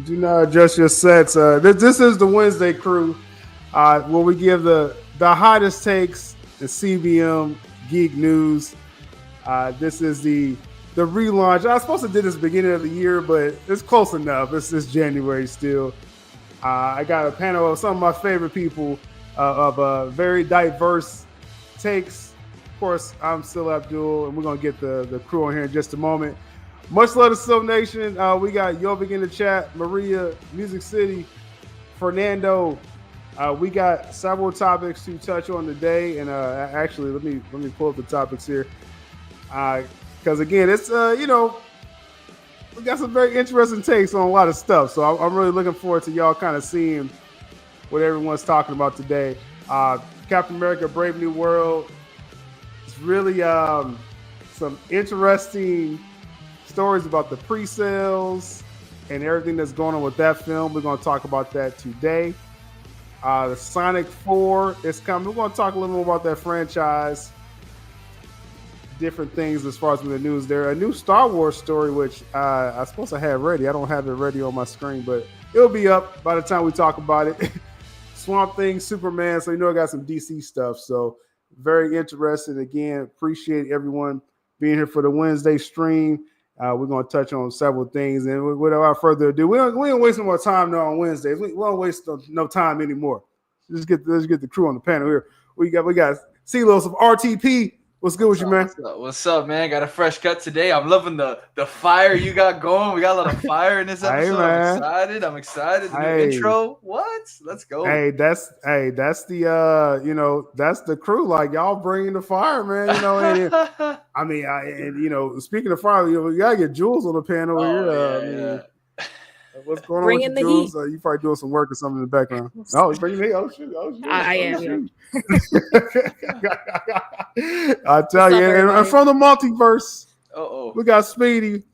Do not adjust your sets. This is the Wednesday crew, where we give the hottest takes, the CBM geek news. This is the relaunch. I was supposed to do this beginning of the year, but it's close enough. It's January still. I got a panel of some of my favorite people of very diverse takes. Of course, I'm SYL Abdul, and we're gonna get the crew on here in just a moment. Much love to SYL Nation. We got Yovik in the chat, Maria, Music City, Fernando. We got several topics to touch on today, and actually, let me pull up the topics here, because again, it's we got some very interesting takes on a lot of stuff. So I'm really looking forward to y'all kind of seeing what everyone's talking about today. Captain America: Brave New World. It's really some interesting stories about the pre-sales and everything that's going on with that film. We're going to talk about that today. The Sonic 4 is coming. We're going to talk a little more about that franchise. Different things as far as in the news there. A new Star Wars story, which I suppose I have ready. I don't have it ready on my screen, but it'll be up by the time we talk about it. Swamp Thing, Superman. So I got some DC stuff. So very interested. Again, appreciate everyone being here for the Wednesday stream. We're going to touch on several things. And without further ado, we don't waste no more time now on Wednesdays. We don't waste no time anymore. Let's get the crew on the panel here. We got Silos of RTP. What's good with you, man? What's up, man? Got a fresh cut today. I'm loving the fire you got going. We got a lot of fire in this episode. Hey, I'm excited. The new intro. What? Let's go. That's the that's the crew. Like y'all bringing the fire, man. Speaking of fire, you gotta get Jules on the panel here. What's going on with Jules? You probably doing some work or something in the background. Oh, he's bringing the heat. Oh shoot! I am. I tell you, and from the multiverse, we got Speedy.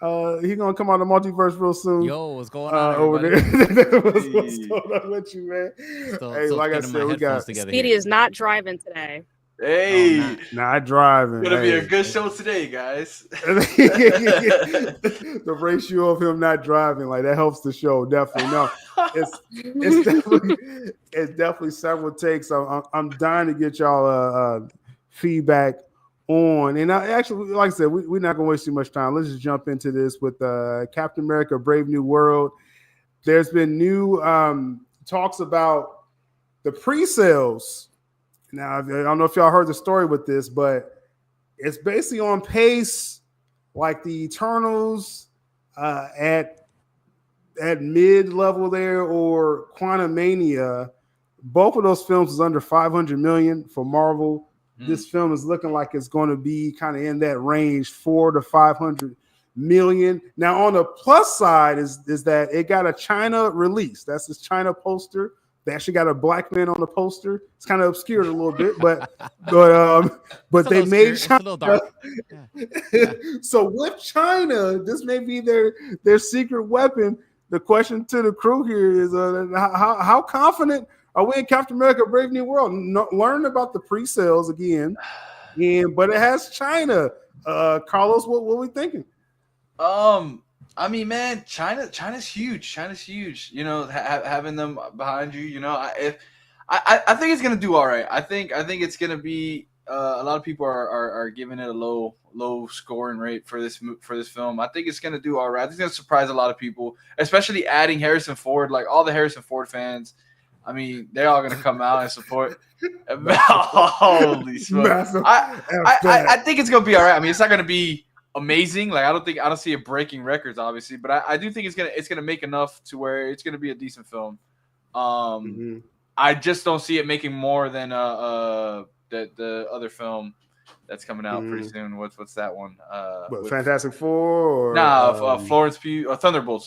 He's gonna come out of the multiverse real soon. Yo, what's going on over there? What's going on with you, man? Like I said, we got Speedy is not driving today. Hey, not driving. It's gonna be a good show today, guys. The ratio of him not driving, like that helps the show definitely. No, it's definitely several takes. I'm dying to get y'all feedback on. And actually, like I said, we're not gonna waste too much time. Let's just jump into this with Captain America: Brave New World. There's been new talks about the pre-sales. Now, I don't know if y'all heard the story with this, but it's basically on pace like the Eternals at mid-level there, or Quantumania. Both of those films is under $500 million for Marvel. This film is looking like it's going to be kind of in that range, $400 to $500 million. Now, on the plus side is that it got a China release. That's this China poster. They actually got a black man on the poster. It's kind of obscured a little bit, but they made China. So with China, this may be their secret weapon. The question to the crew here is how confident are we in Captain America: Brave New World? Learn about the pre-sales again, but it has China. Carlos, what are we thinking? I mean, man, China's huge. China's huge. Having them behind you. I think it's gonna do all right. I think it's gonna be. A lot of people are giving it a low scoring rate for this film. I think it's gonna do all right. I think it's gonna surprise a lot of people, especially adding Harrison Ford. Like all the Harrison Ford fans, I mean, they're all gonna come out and support. Holy smokes! I think it's gonna be all right. I mean, it's not gonna be amazing. Like I don't see it breaking records, obviously, but I do think it's gonna make enough to where it's gonna be a decent film. I just don't see it making more than the other film that's coming out pretty soon. What's that one? Fantastic Four? Or, Florence Pugh or Thunderbolts.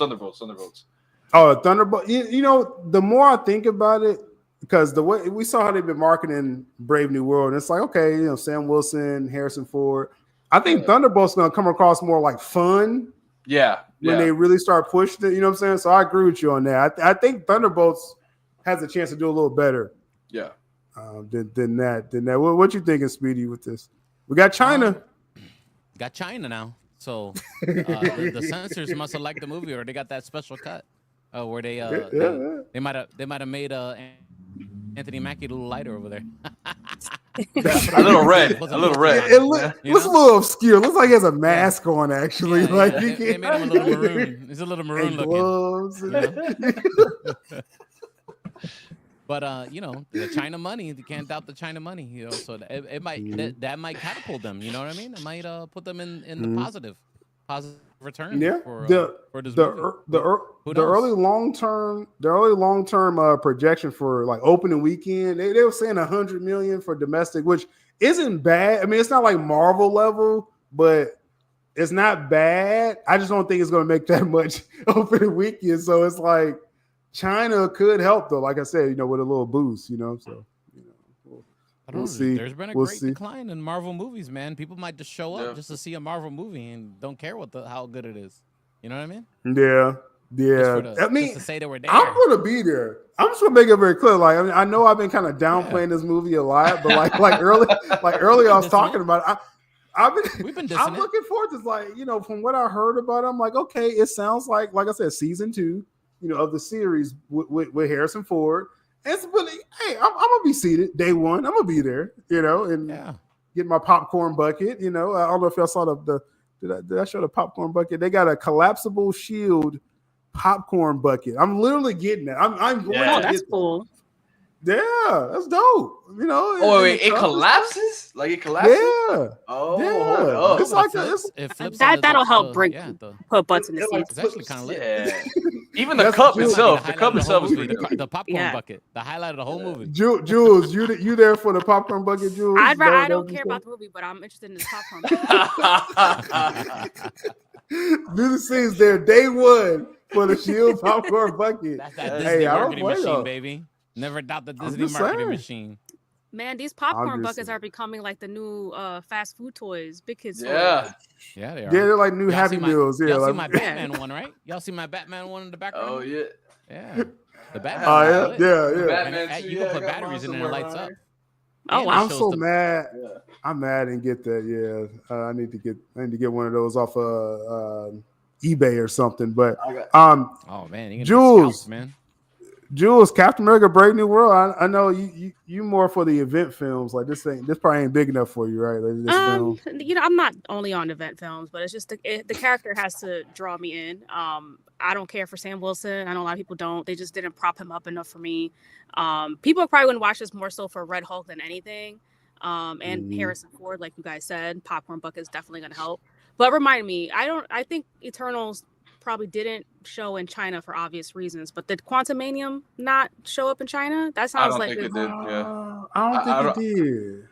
Oh, Thunderbolt. The more I think about it, because the way we saw how they've been marketing Brave New World, and it's like, okay, Sam Wilson, Harrison Ford. I think Thunderbolt's gonna come across more like fun. Yeah. When they really start pushing it, you know what I'm saying? So I agree with you on that. I think Thunderbolts has a chance to do a little better. Yeah. Than that. What you thinking, Speedy, with this? We got China. Got China now. So the censors must have liked the movie, or they got that special cut. Where Yeah. they might have made Anthony Mackie a little lighter over there. A little red. A little red. It looks a little obscure. It looks like he has a mask on, actually. Yeah, like yeah. They made him a little maroon. He's a little maroon and looking. gloves. You know? But the China money, you can't doubt the China money. You know, so it might that might catapult them. You know what I mean? It might put them in the positive return. Yeah, for this the movie. early long term projection for like opening weekend, they were saying 100 million for domestic, which isn't bad. I mean, it's not like Marvel level, but it's not bad. I just don't think it's going to make that much opening weekend. So it's like China could help though. Like I said, with a little boost. So we'll see. There's been a great decline in Marvel movies, man. People might just show up just to see a Marvel movie and don't care how good it is. You know what I mean? Yeah. I mean, just to say that we're there. I'm gonna be there. I'm just gonna make it very clear. Like, I know I've been kind of downplaying this movie a lot, but like early I was talking about it. We've been I'm looking forward to like, from what I heard about it, I'm like, okay, it sounds like I said, season 2, of the series with Harrison Ford. It's really, hey, I'm gonna be seated day one. I'm gonna be there, and get my popcorn bucket. I don't know if y'all saw did I show the popcorn bucket? They got a collapsible shield popcorn bucket. I'm literally getting that. I'm going to that's cool. Yeah, that's dope. Oh wait, it collapses? Like it collapses? Yeah. Oh, yeah. It's like it flips that'll help put butts in the seat. It's actually kind of lit. Yeah. Even the cup itself. The cup itself is the popcorn bucket. The highlight of the whole movie. Jules, you there for the popcorn bucket, Jules? I don't care about the movie, but I'm interested in this popcorn bucket. New scenes there day one for the Shield popcorn bucket. That's that Disney marketing machine, baby. Never doubt the Disney marketing machine. Man, these popcorn buckets are becoming like the new fast food toys, big kids. Yeah. Yeah, they are. Yeah, they're like new Happy Meals. Y'all see my Batman one, right? Y'all see my Batman one in the background? Oh, yeah. Yeah. The Batman. Oh, yeah. Batman you can put batteries in there and it lights up. Oh, I'm so mad. Yeah. I'm mad I didn't get that. Yeah. I need to get one of those off eBay or something. But oh man, you Jules, scalps, man. Jules, Captain America: Brave New World. I know you more for the event films. Like this probably ain't big enough for you, right? Like I'm not only on event films, but it's just the character has to draw me in. I don't care for Sam Wilson. I know a lot of people don't. They just didn't prop him up enough for me. People probably wouldn't watch this more so for Red Hulk than anything. And Harrison Ford, like you guys said, popcorn bucket is definitely going to help. But remind me, I think Eternals probably didn't show in China for obvious reasons, but did Quantumanium not show up in China? That sounds like it did. Yeah, I don't think it did.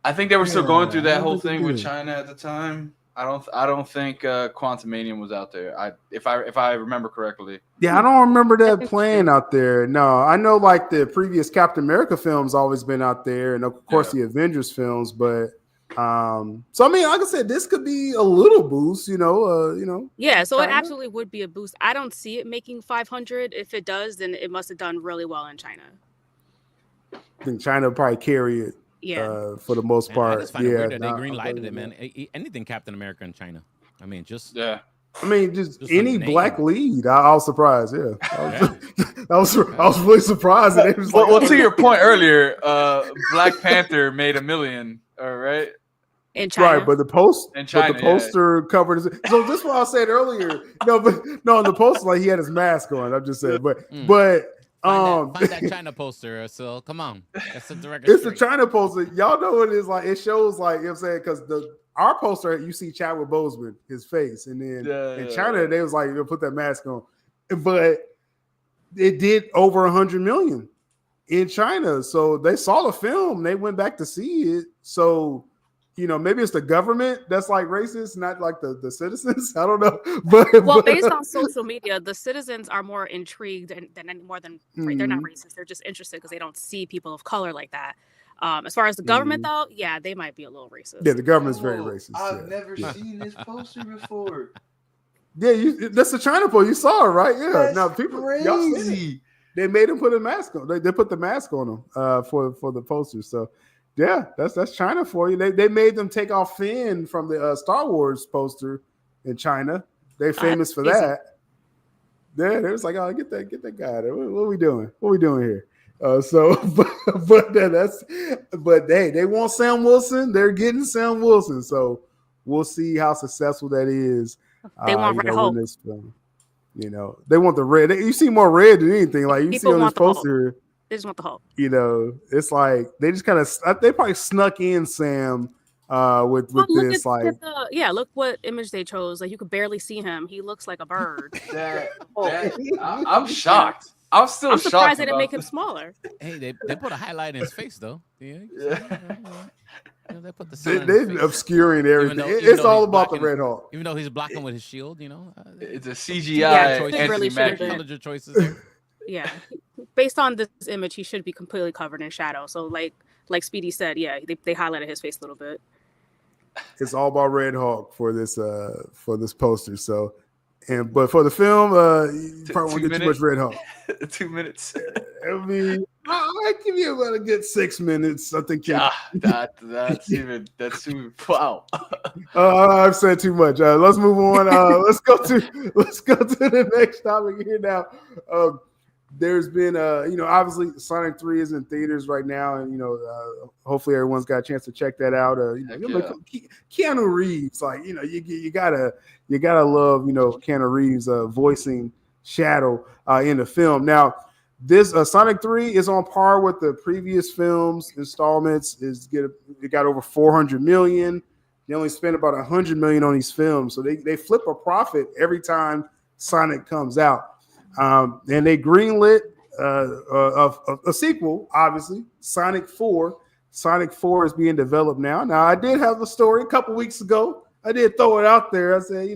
I think they were still going through that whole thing with China at the time. I don't think Quantumanium was out there. If I remember correctly. Yeah, I don't remember that playing out there. No, I know like the previous Captain America films always been out there, and of course the Avengers films, but. So I mean, like I said, this could be a little boost, Yeah, so China? It absolutely would be a boost. I don't see it making 500. If it does, then it must have done really well in China. I think China will probably carry it. Yeah, for the most part. I just find it weird that they green lighted it, man. Anything Captain America in China. I mean, just any black lead. I was surprised. Yeah, I was really surprised. That it was to your point earlier, Black Panther made $1 million. All right. In China. Right, but the poster covered his. So this is what I said earlier. No, in the poster, like he had his mask on. I'm just saying, but find that China poster. So come on, that's the direct. It's the China poster. Y'all know what it is like. It shows like I'm saying because our poster you see Chadwick Boseman, his face, and then in China they was like they'll put that mask on, but it did over 100 million in China. So they saw the film, they went back to see it. So. Maybe it's the government that's like racist, not like the citizens. I don't know. But based on social media, the citizens are more intrigued they're not racist. They're just interested because they don't see people of color like that. As far as the government, though, yeah, they might be a little racist. Yeah, the government's very racist. I've never seen this poster before. Yeah, that's the China poster. You saw it, right? Yeah. That's now people, crazy. Y'all seen it. They made him put a mask on. They put the mask on him for the poster. So. Yeah, that's China for you. They made them take off Finn from the Star Wars poster in China. They famous for that. Yeah, they was like, oh, get that guy. What are we doing? What are we doing here? But they want Sam Wilson. They're getting Sam Wilson. So we'll see how successful that is. They want Red When Hulk. this film, they want the red. You see more red than anything. Like you see People on this want the Hulk. poster. They just want the Hulk. It's like they just kind of they probably snuck in Sam with this look what image they chose. Like you could barely see him. He looks like a bird. I'm shocked. I'm still surprised they didn't make him smaller. Hey, they put a highlight in his face though. Yeah. They put the they're obscuring everything. It's all about the Red Hulk. Even though he's blocking with his shield, it's a CGI. Intelligent choices there. Yeah, based on this image, he should be completely covered in shadow. So, like Speedy said, yeah, they highlighted his face a little bit. It's all about Red Hulk for this poster. So, but for the film, you probably won't get too much Red Hulk. 2 minutes. I mean, I give you about a good 6 minutes. I think. That's even wow. I've said too much. Let's move on. Let's go to the next topic here now. There's been, obviously Sonic 3 is in theaters right now, and hopefully everyone's got a chance to check that out. Keanu Reeves, like you gotta love Keanu Reeves voicing Shadow in the film. Now, this Sonic 3 is on par with the previous films installments. It got over 400 million. They only spent about 100 million on these films, so they flip a profit every time Sonic comes out. And they greenlit a sequel, obviously, Sonic 4. Sonic 4 is being developed now. Now, I did have a story a couple weeks ago. I did throw it out there. I said,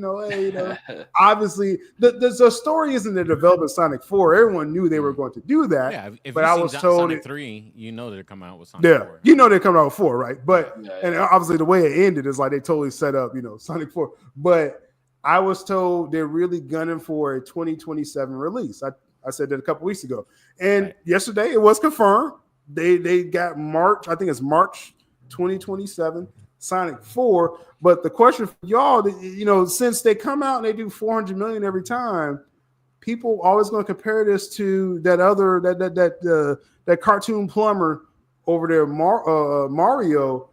obviously, the story isn't the development of Sonic 4. Everyone knew they were going to do that. Yeah, but I was told Sonic 3, they're coming out with Sonic 4. They're coming out with 4, right? But and obviously the way it ended is like they totally set up, Sonic 4. But I was told they're really gunning for a 2027 release. I said that a couple weeks ago. And yesterday it was confirmed. They got March, I think it's March 2027, Sonic 4. But the question for y'all, since they come out and they do 400 million every time, people always going to compare this to that other that cartoon plumber over there, Mario.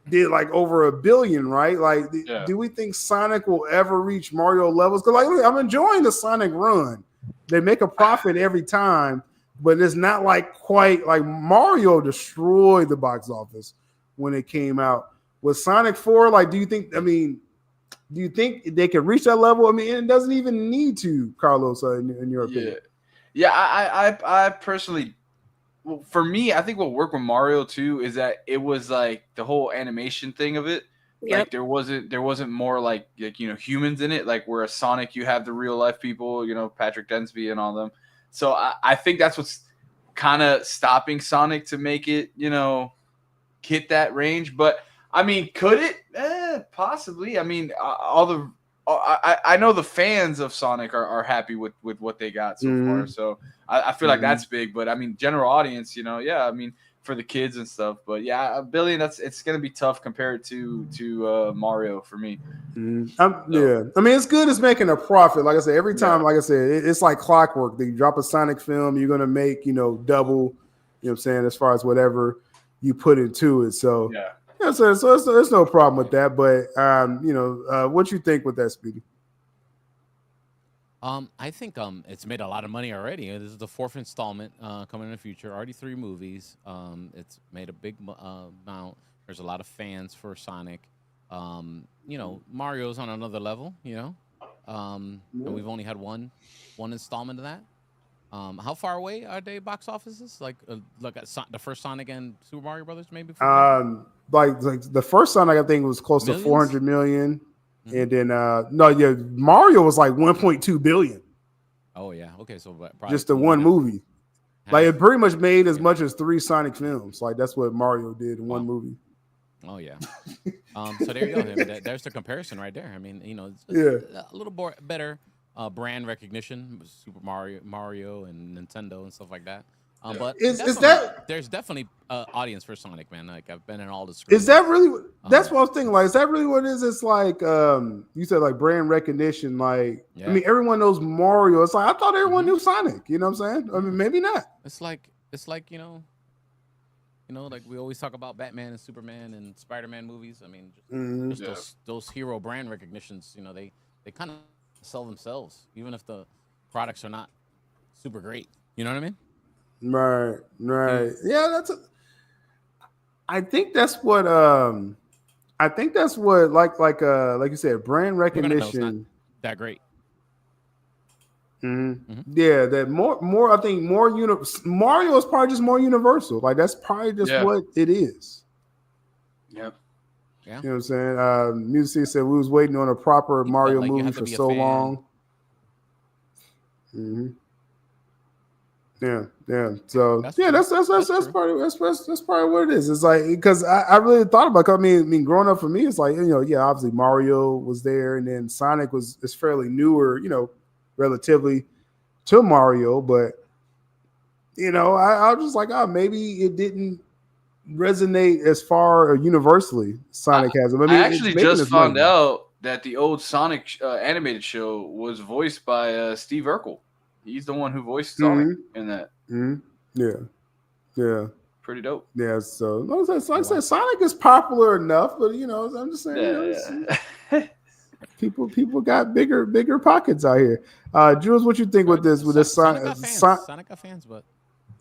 Did like over $1 billion, right? Like, do we think Sonic will ever reach Mario levels? Because I'm enjoying the Sonic run. They make a profit every time, but it's not like quite like Mario destroyed the box office when it came out. With Sonic 4, like, do you think they could reach that level? I mean, it doesn't even need to, Carlos, in your opinion. Yeah, I personally. Well, for me, I think what worked with Mario too is that it was like the whole animation thing of it. Yep. Like there wasn't more like humans in it. Like where a Sonic, you have the real life people, Patrick Densby and all them. So I think that's what's kind of stopping Sonic to make it, hit that range. But I mean, could it? Possibly. I mean, I know the fans of Sonic are happy with what they got so far. So I feel like that's big. But I mean, general audience, I mean, for the kids and stuff. But yeah, $1 billion, it's going to be tough compared to Mario for me. Yeah. I mean, it's good as making a profit. Like I said, every time, like I said, it's like clockwork. You drop a Sonic film, you're going to make, double, you know what I'm saying, as far as whatever you put into it. So, so there's no problem with that. But, what you think with that, Speedy? I think it's made a lot of money already. This is the 4th installment coming in the future. Already 3 movies. It's made a big amount. There's a lot of fans for Sonic. Mario's on another level. And we've only had one installment of that. How far away are they box offices? Like at the first Sonic and Super Mario Brothers, maybe. Like the first Sonic, I think was close to 400 million. And then Mario was like 1.2 billion. Oh yeah, okay, so just the one movie. Like it pretty much made as much as 3 Sonic films. Like that's what Mario did in one movie. Oh yeah. So there you go. I mean, there's the comparison right there. I mean, it's a little more better brand recognition, Super Mario and Nintendo and stuff like that. But is that there's definitely audience for Sonic, man. Like I've been in all the is screens. that really? That's what I was thinking. Like, is that really what it is? It's like you said, like brand recognition. Like, I mean, everyone knows Mario. It's like I thought everyone knew Sonic. You know what I'm saying? I mean, maybe not. It's like you know, like we always talk about Batman and Superman and Spider-Man movies. I mean, just those hero brand recognitions. You know, they kind of sell themselves, even if the products are not super great. You know what I mean? Right. Yeah, I think that's what like you said, brand recognition. It's not that great. Yeah, that more. I think more. Mario is probably just more universal. Like that's probably just what it is. Yep. Yeah. You know what I'm saying? Music said we was waiting on a proper Mario movie for so long. Yeah. So that's probably what it is. It's like because I really thought about. I mean, growing up for me, it's like obviously Mario was there, and then Sonic is fairly newer, relatively to Mario, but I was just like, maybe it didn't resonate as far or universally. Sonic has. I mean, I actually just found out that the old Sonic animated show was voiced by Steve Urkel. He's the one who voiced Sonic in that. Yeah. Pretty dope. Yeah. So, like I said, Sonic is popular enough, but I'm just saying, people got bigger pockets out here. Jules, what you think with this Sonic? Sonic got fans, but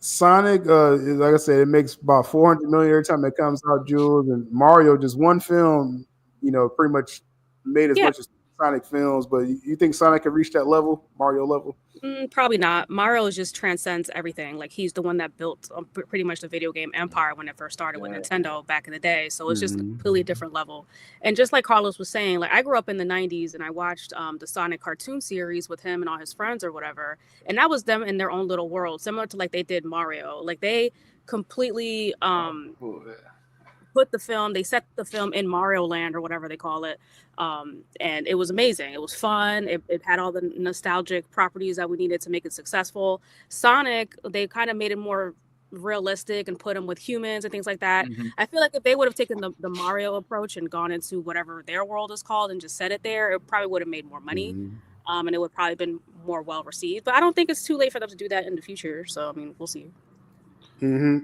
Sonic, like I said, it makes about $400 million every time it comes out. Jules, and Mario, just one film, pretty much made as much as Sonic films. But you think Sonic could reach that level, Mario level? Probably not. Mario just transcends everything. Like he's the one that built pretty much the video game empire when it first started with Nintendo back in the day. So it's just a completely different level. And just like Carlos was saying, like I grew up in the 90s and I watched the Sonic cartoon series with him and all his friends or whatever. And that was them in their own little world, similar to like they did Mario. Like they completely they set the film in Mario Land or whatever they call it. And it was amazing. It was fun. It had all the nostalgic properties that we needed to make it successful. Sonic, they kind of made it more realistic and put him with humans and things like that. I feel like if they would have taken the Mario approach and gone into whatever their world is called and just set it there, it probably would have made more money. And it would probably been more well received. But I don't think it's too late for them to do that in the future. So, I mean, we'll see.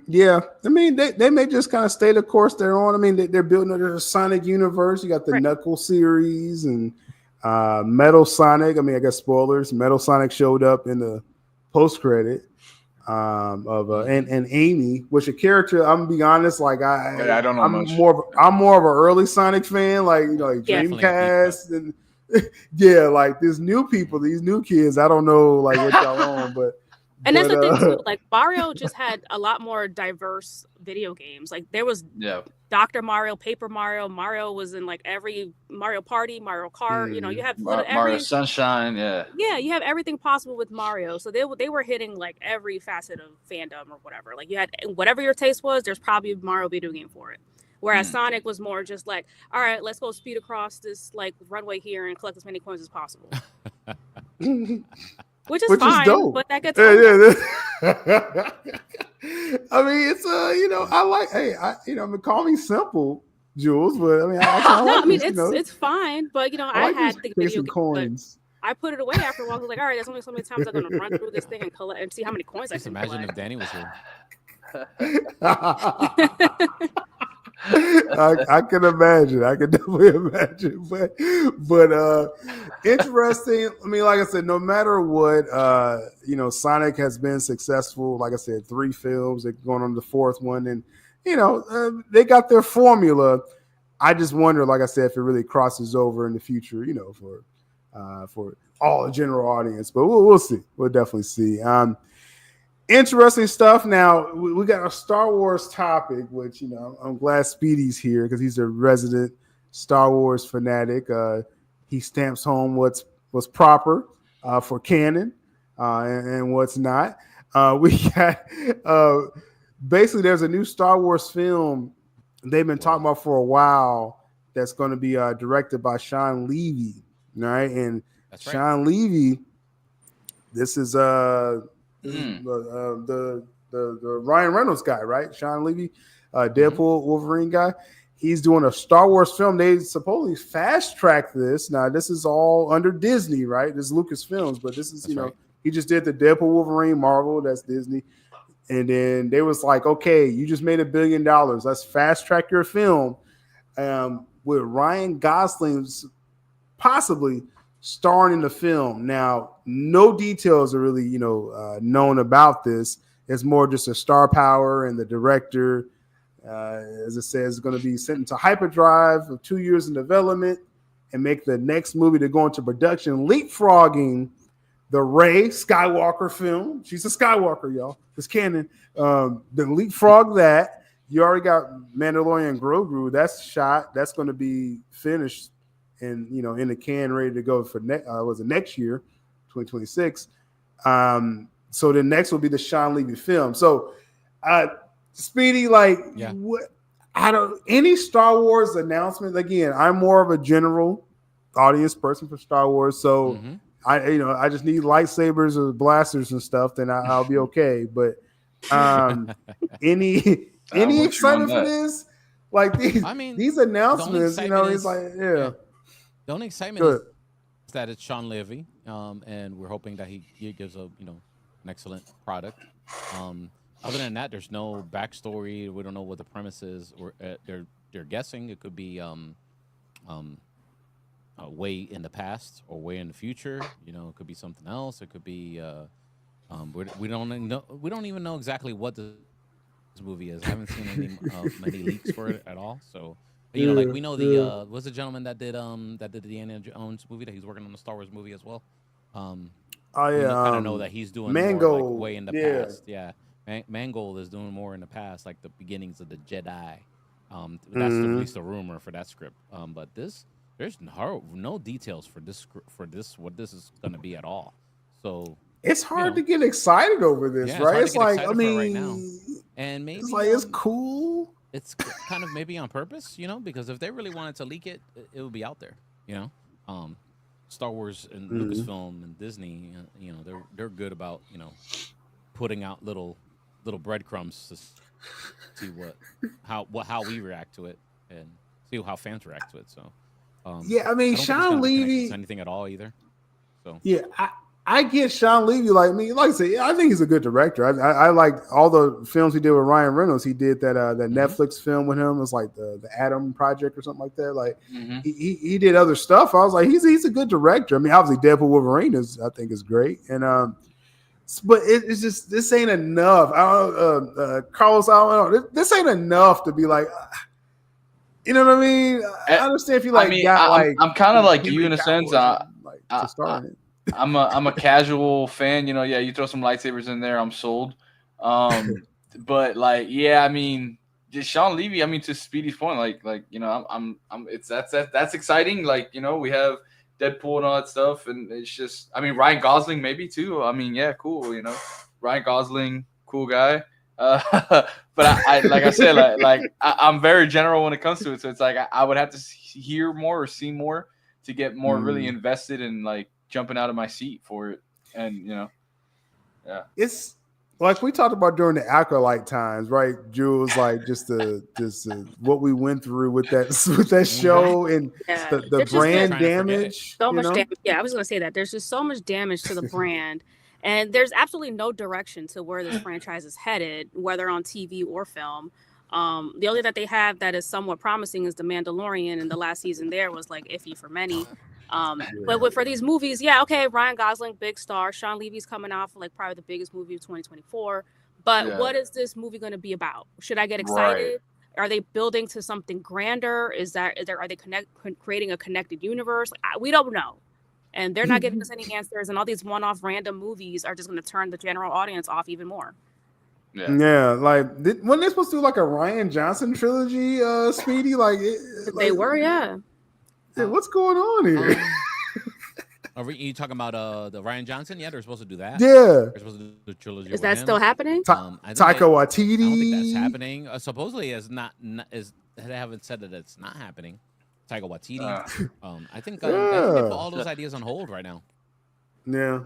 Yeah, I mean they may just kind of stay the course they're on. I mean they're building their Sonic universe. You got the Knuckle series and Metal Sonic. I mean, I guess spoilers. Metal Sonic showed up in the post credit of and Amy, which a character. I'm gonna be honest, like I don't know. I'm much. I'm more of an early Sonic fan, like like Dreamcast and like these new people, these new kids. I don't know like what y'all on, but. And that's the thing too. Like Mario just had a lot more diverse video games. Like there was Dr. Mario, Paper Mario. Mario was in like every Mario Party, Mario Kart. You have Mario Sunshine. Yeah, you have everything possible with Mario. So they were hitting like every facet of fandom or whatever. Like you had whatever your taste was. There's probably a Mario video game for it. Whereas Sonic was more just like, all right, let's go speed across this like runway here and collect as many coins as possible. Which is fine, dope. But that gets I mean, it's I like. Hey, I mean, call me simple, Jules, but I mean, I mean, it's fine, but I had the video game, coins. I put it away after a while. I was like, all right, there's only so many times I'm gonna run through this thing and collect and see how many coins I can collect. Imagine if Danny was here. I can imagine. I can definitely imagine. But interesting. I mean, like I said, no matter what, Sonic has been successful. Like I said, 3 films. They're going on the 4th one, and they got their formula. I just wonder, like I said, if it really crosses over in the future, for all the general audience. But we'll see. We'll definitely see. Interesting stuff. Now we got a Star Wars topic, which I'm glad Speedy's here because he's a resident Star Wars fanatic. He stamps home what's proper for canon and what's not. We got basically there's a new Star Wars film they've been talking about for a while that's going to be directed by Sean Levy, right? And Sean Levy, this is the the Ryan Reynolds guy, right? Sean Levy, Mm-hmm. Deadpool Wolverine guy. He's doing a Star Wars film. They supposedly fast tracked this. Now this is all under Disney, right? This is Lucasfilms, but this is That's right. he just did the Deadpool Wolverine Marvel. That's Disney. And then they was like, okay, you just made $1 billion. Let's fast track your film with Ryan Gosling's possibly starring in the film. Now, no details are really, known about this. It's more just a star power and the director, as it says, is going to be sent into hyperdrive of 2 years in development and make the next movie to go into production, leapfrogging the Rey Skywalker film. She's a Skywalker, y'all. It's canon. Then leapfrog that. You already got Mandalorian Grogu. That's shot. That's going to be finished and in the can, ready to go for next year, 2026. So the next will be the Sean Levy film. So, Speedy, what? I don't any Star Wars announcement. Again, I'm more of a general audience person for Star Wars, so. Mm-hmm. I just need lightsabers or blasters and stuff, then I'll be okay. But any excitement for this? Like these announcements, it's like The only excitement is that it's Sean Levy, and we're hoping that he gives an excellent product. Other than that, there's no backstory. We don't know what the premise is. Or they're guessing it could be way in the past or way in the future. It could be something else. It could be we don't even know exactly what this movie is. I haven't seen many leaks for it at all. So we know the what's the gentleman that did the Indiana Jones movie, that he's working on the Star Wars movie as well. Kind of know that he's doing Mangold, more way in the past. Yeah, Mangold is doing more in the past, like the beginnings of the Jedi. That's at least a rumor for that script. But there's no details for this what this is going to be at all. So it's hard to get excited over this, right? It's like right now, and maybe it's like it's cool. It's kind of maybe on purpose, because if they really wanted to leak it, it would be out there. Star Wars and Lucasfilm and Disney, they're good about putting out little breadcrumbs to see how we react to it and see how fans react to it. So. Sean Levy anything at all either. So I get Sean Levy. Like I said, I think he's a good director. I like all the films he did with Ryan Reynolds. He did that Netflix film with him. It was like the Adam Project or something like that. Like he did other stuff. I was like, he's a good director. I mean, obviously Deadpool Wolverine is great. And but it's just this ain't enough. Carlos, I don't know. This ain't enough to be like. You know what I mean? I understand if you I'm kind of like you in a sense. I'm a casual fan. You throw some lightsabers in there, I'm sold. But just Sean Levy. To Speedy's point, that's exciting. We have Deadpool and all that stuff, and it's just, Ryan Gosling maybe too. Cool. Ryan Gosling, cool guy. But I like I said, I'm very general when it comes to it. So it's like I would have to hear more or see more to get more really invested in jumping out of my seat for it. And it's like we talked about during the Acolyte times, right? Jules, just what we went through with that show and the brand damage. So much damage. Yeah, I was going to say that there's just so much damage to the brand. And there's absolutely no direction to where this franchise is headed, whether on TV or film. The only that they have that is somewhat promising is The Mandalorian, and the last season there was iffy for many. But for these movies, Ryan Gosling, big star. Sean Levy's coming off probably the biggest movie of 2024. But what is this movie going to be about? Should I get excited? Right. Are they building to something grander? Are they creating a connected universe? We don't know. And they're not giving us any answers, and all these one-off random movies are just going to turn the general audience off even more. When they're supposed to do a Ryan Johnson trilogy, Speedy, they were, what's going on here? Are you talking about the Ryan Johnson? Yeah, they're supposed to do that. Yeah, they're supposed to do the trilogy. Is that still happening? Taika Waititi. I don't think that's happening. Supposedly, they haven't said that it's not happening. Taika Waititi. I think they put all those ideas on hold right now. Yeah,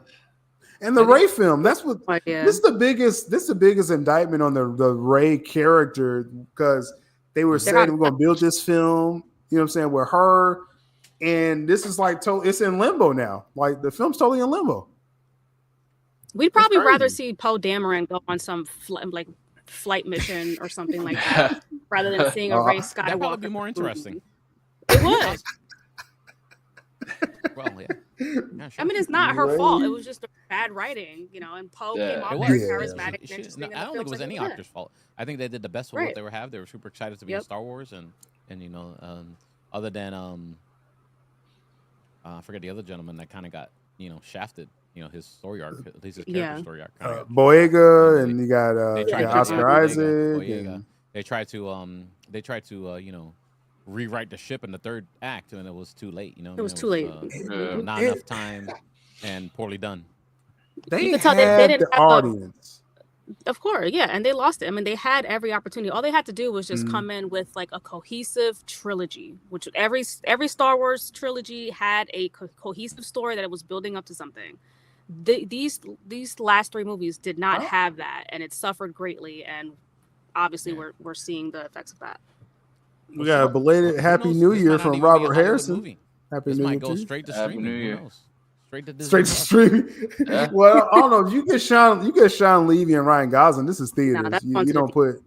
And the Rey film, that's what Yeah. this is the biggest indictment on the Rey character, because they were saying we're going to build this film, you know what I'm saying, with her, and this is like it's in limbo now. Like the film's totally in limbo. We'd probably rather see Poe Dameron go on some flight mission or something like that, rather than seeing a Rey Skywalker. That would be more interesting. It would. Well, yeah. Sure. I mean, it's not her fault. It was just bad writing, you know. And Poe came off very charismatic. I don't think it was any actor's fault. I think they did the best with what they have. They were super excited to be in Star Wars, and you know, other than I forget the other gentleman that kind of got shafted. You know, his story arc, at least his character story arc. Boyega, and you got Oscar Isaac. They tried to rewrite the ship in the third act, and it was too late. You know, it was too late. Not enough time, and poorly done. They had the audience. Of course, yeah, and they lost it. I mean, they had every opportunity. All they had to do was just come in with like a cohesive trilogy, which every Star Wars trilogy had a cohesive story that it was building up to something. These last three movies did not have that, and it suffered greatly. And obviously, we're seeing the effects of that. We got a belated Happy New Year from Robert Harrison. Happy New Year. Go straight to streaming. New Year. Straight to streaming. Well, I don't know. You get Sean Levy and Ryan Gosling. This is theaters. You don't put.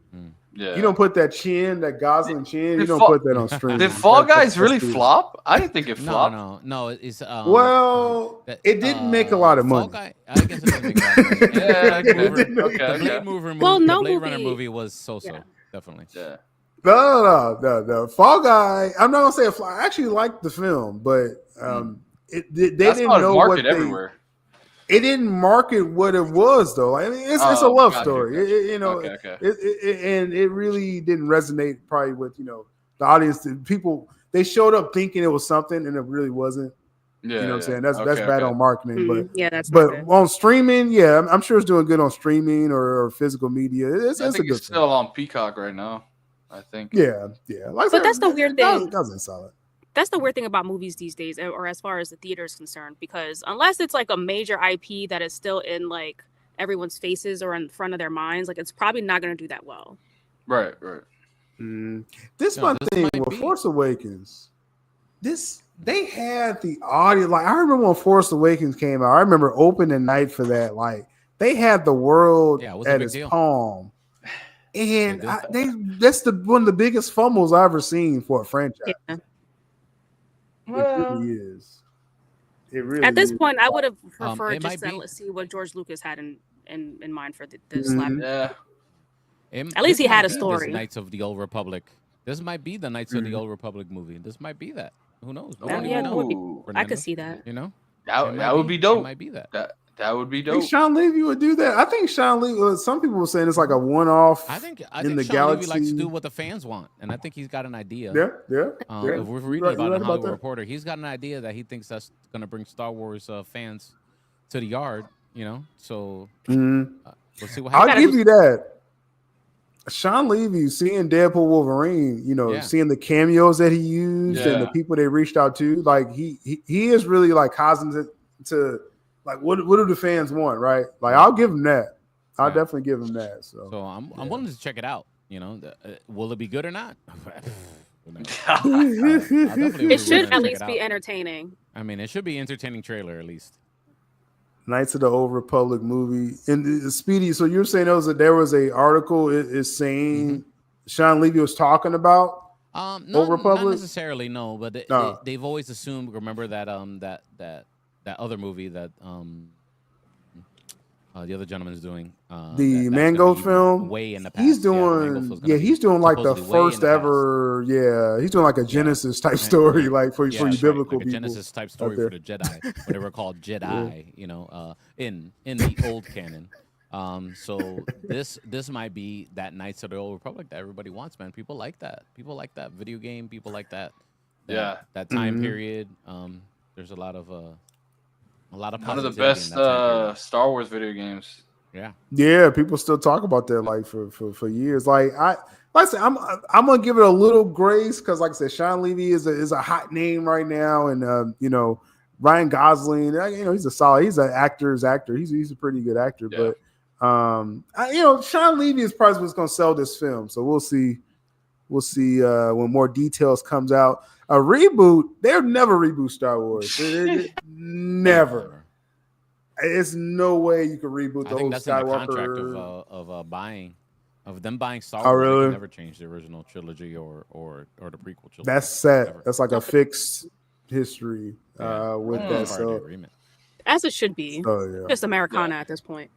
You don't put that Gosling chin. You don't put that on streaming. Did Fall Guys really flop? I didn't think it flopped. No. It's well, it didn't make a lot of money. I guess it didn't make a lot of money. Yeah, The Blade Runner movie was so-so, definitely. Yeah. No. Fall Guy. I'm not gonna say a fly. I actually liked the film, but they didn't know what everywhere. It didn't market what it was, though. I mean, it's a love story, and it really didn't resonate probably with the audience. People, they showed up thinking it was something, and it really wasn't. Yeah, you know what I'm saying? That's bad on marketing, but on streaming, I'm sure it's doing good on streaming or physical media. It's a good. It's still on Peacock right now, I think. Yeah. Like but that's the weird thing. Doesn't solid. That's the weird thing about movies these days, or as far as the theater is concerned, because unless it's like a major IP that is still in like everyone's faces or in front of their minds, like it's probably not going to do that well. Right. This one thing with Force Awakens, they had the audio. Like I remember when Force Awakens came out. I remember opening night for that. Like they had the world at its palm, and that's one of the biggest fumbles I've ever seen for a franchise. Yeah. Well, it really is. It really at this point, I would have preferred just to see what George Lucas had in mind for this lab. Yeah. At least he had a story. Knights of the Old Republic. This might be the Knights of the Old Republic movie. This might be that. Who knows? I could see that. You know, that would be dope. It might be that. That would be dope. I think Sean Levy would do that. I think Sean Levy. Some people were saying it's like a one-off. I think in the Sean galaxy. Levy likes to do what the fans want, and I think he's got an idea. Yeah. If we're reading about it in Hollywood Reporter, he's got an idea that he thinks that's going to bring Star Wars fans to the yard. You know, so we'll see what happens. I'll give you that. Sean Levy, seeing Deadpool Wolverine, seeing the cameos that he used and the people they reached out to, like he is really like cognizant to like what do the fans want, right? Like I'll give him that. I'll definitely give him that. So I'm willing to check it out. You know, will it be good or not? It should at least be entertaining. I mean, it should be entertaining trailer at least. Knights of the Old Republic movie. And Speedy, so you're saying there was a article is saying Sean Levy was talking about Old Republic? Not necessarily, no, but they've always assumed. Remember that that other movie that the other gentleman is doing the Mango film. Way in the past, he's doing like the first ever. Yeah, he's doing like a Genesis type story, like for you biblical like a Genesis type story for the Jedi, what they were called Jedi. You know, in the old canon. So this might be that Knights of the Old Republic that everybody wants, man. People like that. People like that video game. People like that. That time period. There's a lot of one of the best Star Wars video games. Yeah, people still talk about that like for years. Like I said, I'm gonna give it a little grace because, like I said, Sean Levy is a hot name right now, and Ryan Gosling, he's a solid. He's an actor's actor. He's a pretty good actor. Yeah. But Sean Levy is probably what's going to sell this film. So we'll see. We'll see when more details comes out. A reboot, they'll never reboot Star Wars. Never. It's no way you can reboot the whole I think that's Skywalker. in the contract of them buying Star Wars. Really? They can never change the original trilogy or the prequel trilogy. That's set. Never. That's like a fixed history with that. So as it should be. Just Americana at this point.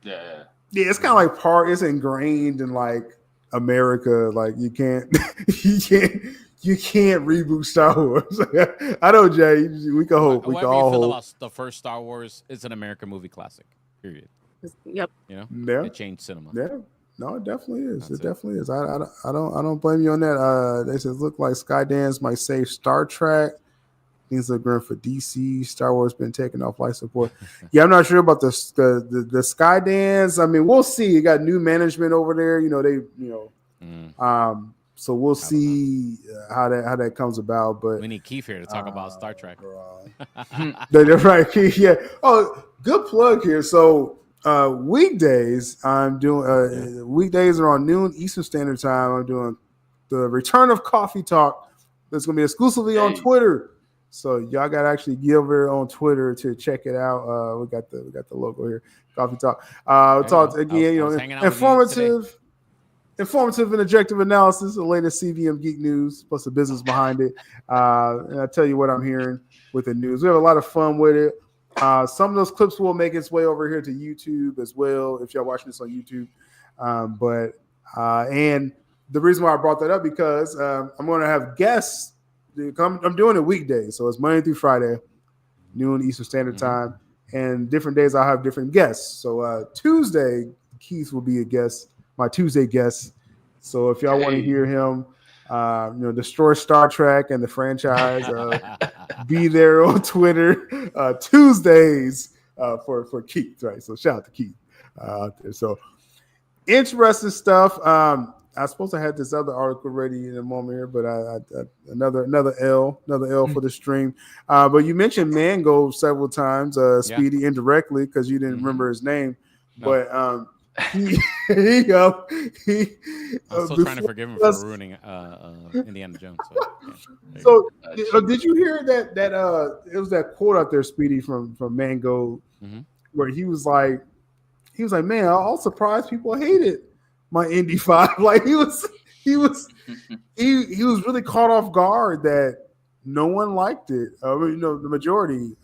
Yeah. Yeah, it's kind of like it's ingrained in like America. Like you can't reboot Star Wars. I know, Jay. We can hope. We can all hope. About the first Star Wars, it's an American movie classic. Period. Yep. It changed cinema. Yeah. No, it definitely is. It definitely is. I don't blame you on that. They said look like Skydance might save Star Trek. Things look good for DC. Star Wars been taking off life support. Yeah, I'm not sure about the Skydance. I mean, we'll see. You got new management over there. So we'll see how that comes about. But we need Keith here to talk about Star Trek. They're right, Keith. Yeah. Oh, good plug here. So weekdays, I'm doing. Weekdays are on noon Eastern Standard Time. I'm doing the Return of Coffee Talk. That's going to be exclusively on Twitter. So y'all got to actually get over there on Twitter to check it out. We got the logo here, Coffee Talk. Talk again, informative and objective analysis, the latest CVM geek news, plus the business behind it. And I'll tell you what I'm hearing with the news. We have a lot of fun with it. Some of those clips will make its way over here to YouTube as well, if y'all watching this on YouTube. And the reason why I brought that up because I'm going to have guests. I'm doing it weekdays, so it's Monday through Friday, noon Eastern Standard Time, and different days I'll have different guests. So Tuesday, Keith will be a guest, my Tuesday guest. So if y'all want to hear him, destroy Star Trek and the franchise, be there on Twitter Tuesdays for Keith, right? So shout out to Keith out there. So interesting stuff. I was supposed to have this other article ready in a moment here, but another L for the stream. But you mentioned Mango several times, Speedy, indirectly because you didn't remember his name. No. But I'm still trying to forgive him for ruining Indiana Jones. Did you hear that it was that quote out there, Speedy, from Mango, where he was like, man, I'm all surprised people hated my Indy 5. Like he was really caught off guard that no one liked it. The majority.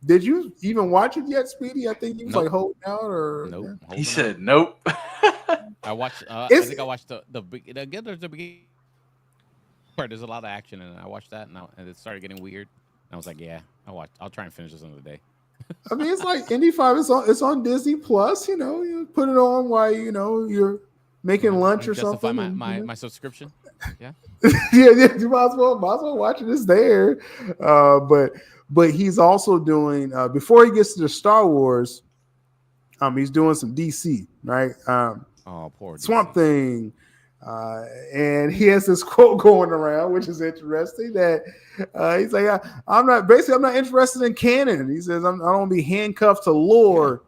Did you even watch it yet, Speedy? I think he was like holding out, or nope. He said nope. I watched. I think I watched the beginning part. There's a lot of action in it. I watched that, and it started getting weird. And I was like, yeah, I'll try and finish this another day. I mean, it's like Indy 5. It's on Disney Plus. You put it on while you're making lunch or something. My subscription. Yeah. yeah. You might as well watch it. It's there. But he's also doing before he gets to the Star Wars. He's doing some DC, right? Poor Swamp Thing. And he has this quote going around, which is interesting. That he's like, I'm not interested in canon. He says, I don't want to be handcuffed to lore.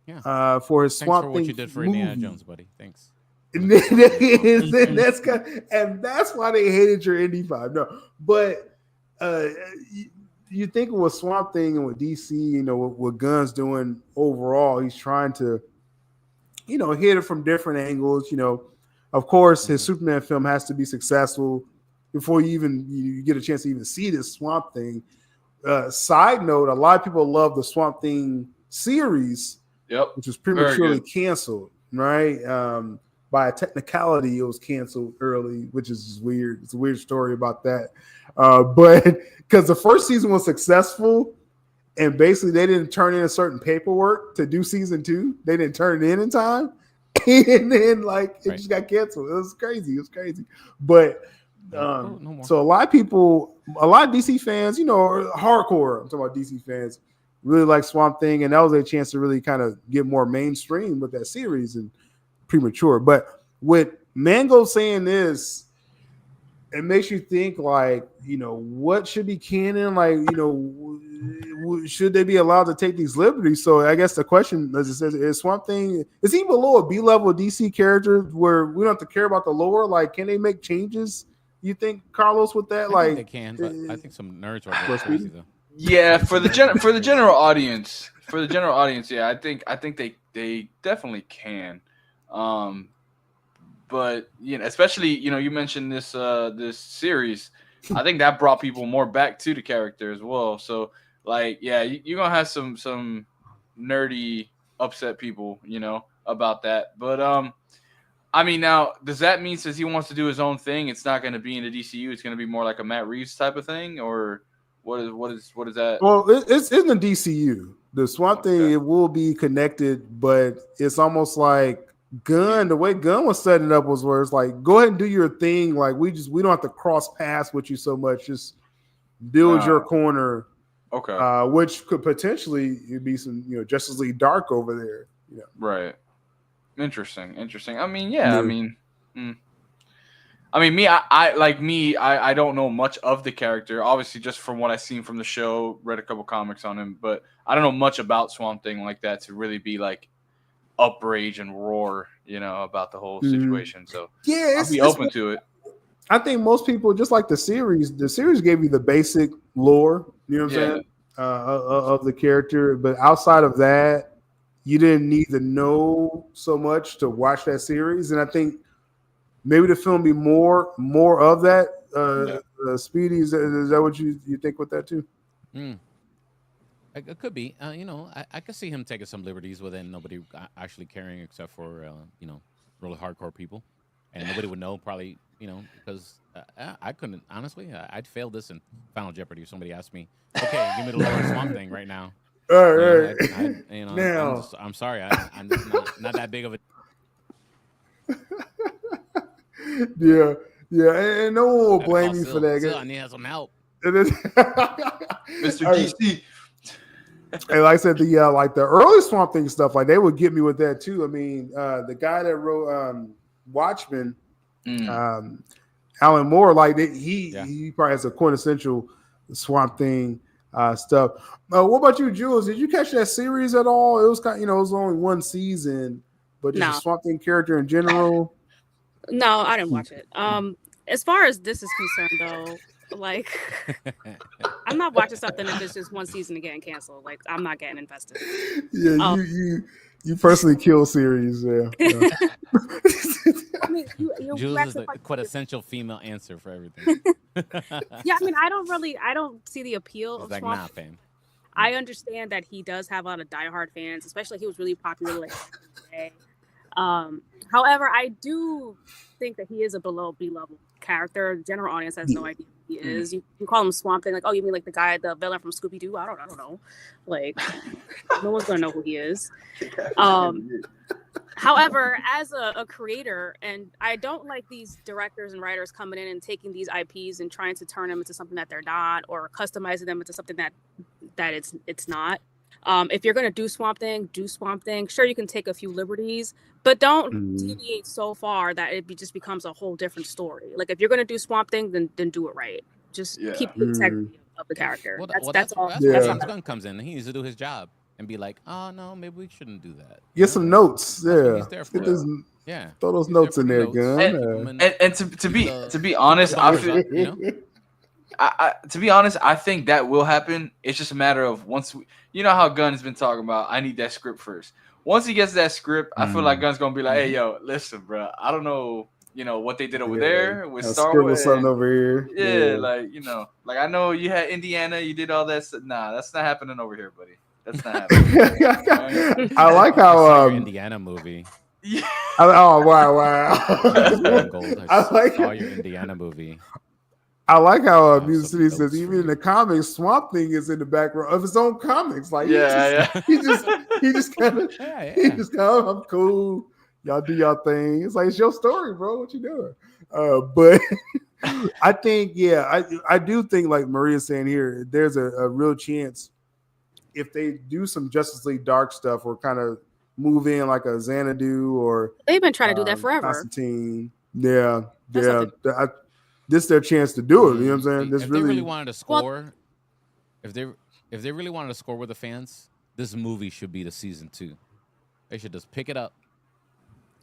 Yeah. For his Swamp Thing. Thing What you did for Indiana Jones, buddy. Thanks. And that's why they hated your Indy 5. No, but you think with Swamp Thing and with DC, what Gunn's doing overall, he's trying to, hit it from different angles. Of course, his Superman film has to be successful before you get a chance to even see this Swamp Thing. Side note: a lot of people love the Swamp Thing series, which was prematurely canceled, right? By a technicality, it was canceled early, which is just weird. It's a weird story about that. But because the first season was successful, and basically they didn't turn in a certain paperwork to do season 2. They didn't turn it in time. And then it just got canceled. It was crazy. But so a lot of DC fans, hardcore, I'm talking about DC fans, really like Swamp Thing, and that was a chance to really kind of get more mainstream with that series and premature. But with Mango saying this, it makes you think like, what should be canon? Like, should they be allowed to take these liberties? So I guess the question, as it says, is Swamp Thing, is he below a B-level DC character where we don't have to care about the lore? Like, can they make changes? You think, Carlos, with that? I think they can, but I think some nerds are going crazy though. Yeah, for the general audience, yeah, I think they definitely can. But especially you mentioned this this series, I think that brought people more back to the character as well. So like, yeah, you're gonna have some nerdy upset people, about that. But I mean, now does that mean since he wants to do his own thing, it's not going to be in the DCU? It's going to be more like a Matt Reeves type of thing, or what is that? Well, it's in the DCU. The Swamp Thing, it will be connected, but it's almost like Gunn. The way Gunn was setting it up was where it's like, go ahead and do your thing. Like we don't have to cross paths with you so much. Just build your corner. Okay. Which could potentially be some Justice League Dark over there. Right. Interesting. I mean, yeah. I mean, I don't know much of the character. Obviously, just from what I've seen from the show, read a couple comics on him, but I don't know much about Swamp Thing like that to really be like uprage and roar, about the whole situation. So yeah, I'll be open to it. I think most people, just like the series gave you the basic lore, I'm saying, of the character, but outside of that, you didn't need to know so much to watch that series. And I think maybe the film be more of that. Speedy, is that what you think with that too? It could be. I could see him taking some liberties within nobody actually caring except for really hardcore people, and nobody would know probably. Because I couldn't honestly. I'd fail this in Final Jeopardy if somebody asked me, "Okay, give me the lore of Swamp Thing right now." All right. Now, I'm sorry. I'm just not that big of a. Yeah, and no one will blame you for that. Still, I need some help. Mr. DC. And like I said, the early Swamp Thing stuff, like they would get me with that too. I mean, the guy that wrote Watchmen, Alan Moore, like he probably has a quintessential Swamp Thing stuff. What about you, Jules? Did you catch that series at all? It was kind, it was only one season, but just a Swamp Thing character in general. No, I didn't watch it. As far as this is concerned, though, like I'm not watching something if it's just one season and getting canceled. Like I'm not getting invested. Yeah, you personally kill series. Yeah. I mean, Jules is the quintessential female answer for everything. Yeah, I mean, I don't see the appeal of like, Swamp. nah, fam. I understand that he does have a lot of diehard fans, especially he was really popular like today. However, I do think that he is a below B-level character. The general audience has no idea who he is. You call him Swamp Thing, like, oh, you mean like the villain from Scooby-Doo? I don't know. Like, no one's gonna know who he is. However, as a creator, and I don't like these directors and writers coming in and taking these IPs and trying to turn them into something that they're not, or customizing them into something that it's not. If you're gonna do Swamp Thing, do Swamp Thing. Sure, you can take a few liberties, but don't deviate so far that it just becomes a whole different story. Like if you're gonna do Swamp Thing, then do it right. Just keep the integrity of the character. Well, that's all. That's where James Gunn comes in. He needs to do his job and be like, oh no, maybe we shouldn't do that. Get some notes. Yeah. He's there for throw those notes in there, Gunn. And to be honest, I feel, to be honest, I think that will happen. It's just a matter of once how Gunn's been talking about. I need that script first. Once he gets that script, I feel like Gunn's gonna be like, "Hey, yo, listen, bro. I don't know, what they did over there with Star Wars, something over here. Yeah, like I know you had Indiana, you did all that stuff. Nah, that's not happening over here, buddy. That's not happening." I like how Indiana movie. Yeah. Oh wow! I like your Indiana movie. I like how Music City says even in the comics, Swamp Thing is in the background of his own comics. Like he just kind of I'm cool. Y'all do y'all thing. It's like it's your story, bro. What you doing? But I think I do think like Maria's saying here, there's a real chance if they do some Justice League Dark stuff or kind of move in like a Xanadu or they've been trying to do that forever. Constantine. Yeah. this their chance to do it. You know what I'm saying? This If really, they really wanted to score, if they really wanted to score with the fans, this movie should be the season 2. They should just pick it up.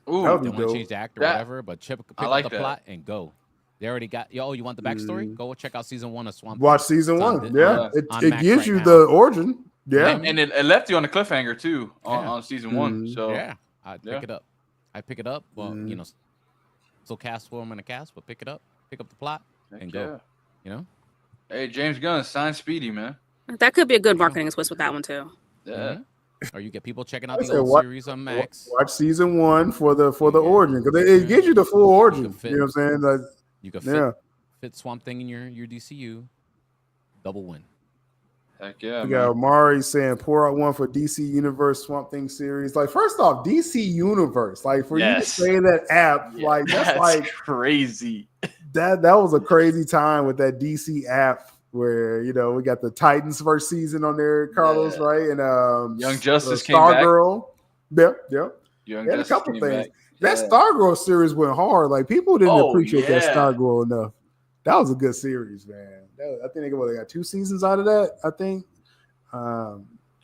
Ooh, That would They be want to dope. change the actor, or whatever, but pick like up the that. plot and go. They already got. Yo, you want the backstory? Go check out season 1 of Swamp. Watch Thing. season It's on 1. the- Yeah, on- on it Max gives right you now. the origin. Yeah, And it left you on a cliffhanger too on season 1. So Yeah, I'd pick it up. I pick it up. Well, you know, so cast for them in a cast, but pick it up, pick up the plot, and go. You know. Hey, James Gunn, sign Speedy, man. That could be a good marketing twist with that one too. Yeah. Or you get people checking out Like I the said, old series on Max. Watch season 1 for the Yeah. origin, because it gives you the full origin. fit. You know what I'm saying? Like, You could yeah. fit Swamp Thing in your DCU. Double win. Heck yeah, We man. got Mari saying pour out one for DC Universe Swamp Thing series. Like, first off, DC Universe. Like, for you to Yes. say that app, Yeah, like that's like crazy. that was a crazy time with that DC app where, you know, we got the Titans first season on there, Carlos, Yeah. right? And Young Justice came back. Stargirl. Yep. Young Had a Justice couple came things. back. That Yeah. Stargirl series went hard. Like, people didn't Oh, appreciate that yeah. Stargirl enough. That was a good series, man. I think they got 2 seasons out of that. I think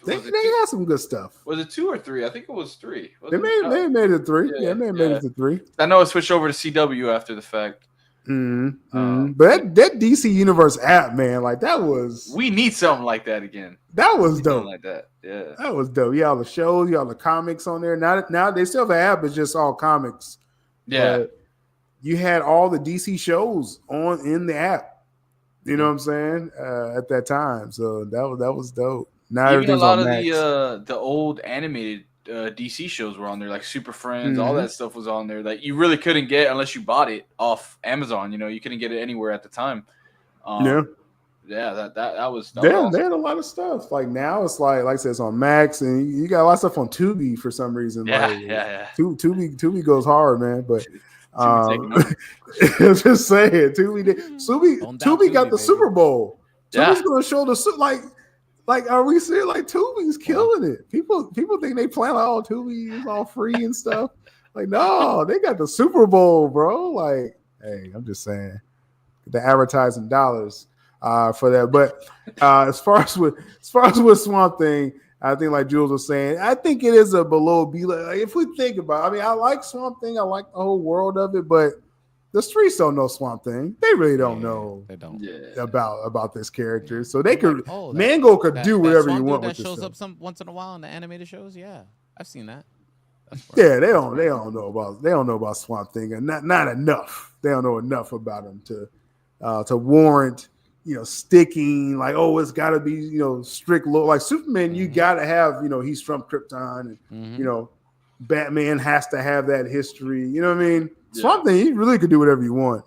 they had some good stuff. Was it 2 or 3? I think it was 3. They made it 3. Yeah, Yeah, made it to 3. I know it switched over to CW after the fact. But that DC Universe app, man, like that was We need something like that again. that was Something dope. like that. Yeah. That was dope. You all the shows, you all the comics on there. Now they still have an app. It's just all comics. Yeah. But you had all the DC shows in the app. You know what I'm saying? At that time, so that was dope. Now Even a everything's lot on of Max. the old animated DC shows were on there, like Super Friends. Mm-hmm. All that stuff was on there that you really couldn't get unless you bought it off Amazon. You know, you couldn't get it anywhere at the time. That was awesome. They had a lot of stuff. Like now, it's like I said, it's on Max, and you got a lot of stuff on Tubi for some reason. Yeah. Tubi goes hard, man. But Tubi just saying, Tubi got the baby. Super Bowl. Yeah. Tubi's gonna show the like are we seeing like Tubi's killing it? People think they plan like Tubi is all free and stuff. Like, no, they got the Super Bowl, bro. Like, hey, I'm just saying the advertising dollars for that. But as far as with Swamp Thing, I think like Jules was saying, I think it is a below B. Like, if we think about it, I mean, I like Swamp Thing, I like the whole world of it, but the streets don't know Swamp Thing. They really don't know They don't. about this character. So they could Like, Mango could do whatever Swamp you Dude want that with this shows stuff. up once in a while in the animated shows. Yeah, I've seen that. Yeah, they don't know about Swamp Thing, and not enough. They don't know enough about him to warrant, you know, sticking like, oh, it's got to be, you know, strict law. Like Superman, you got to have, you know, he's from Krypton, and you know, Batman has to have that history. You know what I mean? Yeah. Swamp Thing, he really could do whatever you want.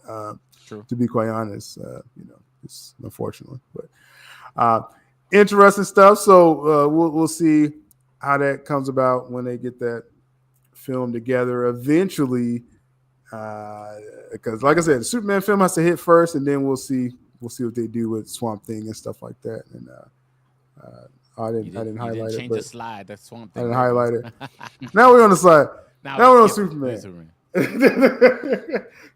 True. To be quite honest, you know, it's unfortunately, but interesting stuff. So we'll see how that comes about when they get that film together eventually. Because, like I said, the Superman film has to hit first, and then we'll see what they do with Swamp Thing and stuff like that. And I didn't highlight it, change but the slide. That's Swamp I Thing. didn't highlight it. Now we're on the side. Now we're on Superman.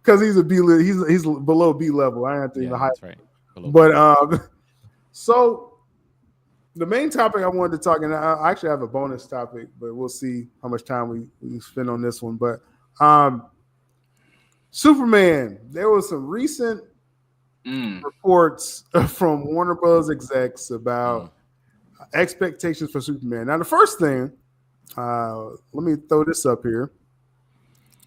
Because he's a B, he's below B level. I have to even highlight. That's right. But so the main topic I wanted to talk, and I actually have a bonus topic, but we'll see how much time we spend on this one. But Superman, there was some recent reports from Warner Bros. Execs about expectations for Superman. Now, the first thing, let me throw this up here.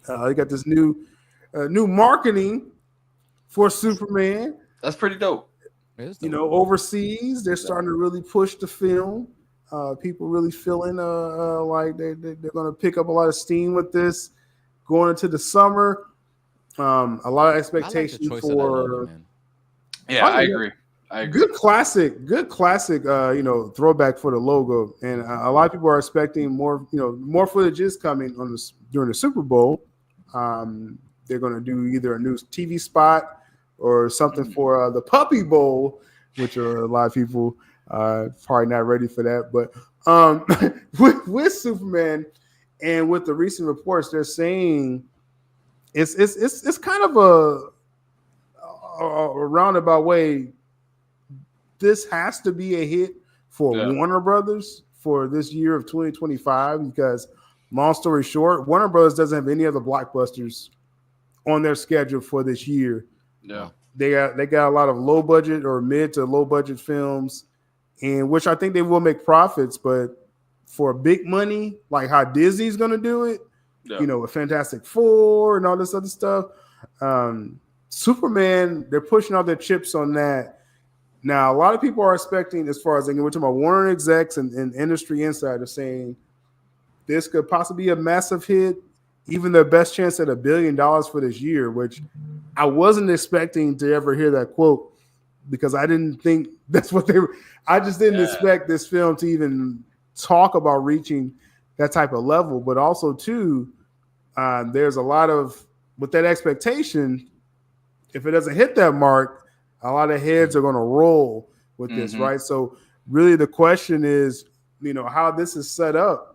You got this new marketing for Superman. That's pretty dope. You know, overseas, they're starting to really push the film. People really feeling like they're going to pick up a lot of steam with this going into the summer. A lot of expectation for. Logo, yeah, I agree. Good classic. You know, throwback for the logo, and a lot of people are expecting more. You know, more footage is coming on during the Super Bowl. They're going to do either a new TV spot or something for the Puppy Bowl, which are a lot of people probably not ready for that. But with Superman and with the recent reports, they're saying it's kind of a roundabout way, this has to be a hit for Warner Brothers for this year of 2025 because, long story short, Warner Brothers doesn't have any other blockbusters on their schedule for this year. Yeah, they got a lot of low budget or mid to low budget films, and which I think they will make profits, but for big money, like how Disney's going to do it, a Fantastic Four and all this other stuff. Superman, they're pushing all their chips on that. Now, a lot of people are expecting, as far as we're talking about Warner execs and industry insiders saying this could possibly be a massive hit, even the best chance at $1 billion for this year, which I wasn't expecting to ever hear that quote because I didn't think that's what they were. I just didn't expect this film to even talk about reaching that type of level. But also, too, there's a lot of, with that expectation, if it doesn't hit that mark, a lot of heads are going to roll with this, right? So really the question is, how this is set up.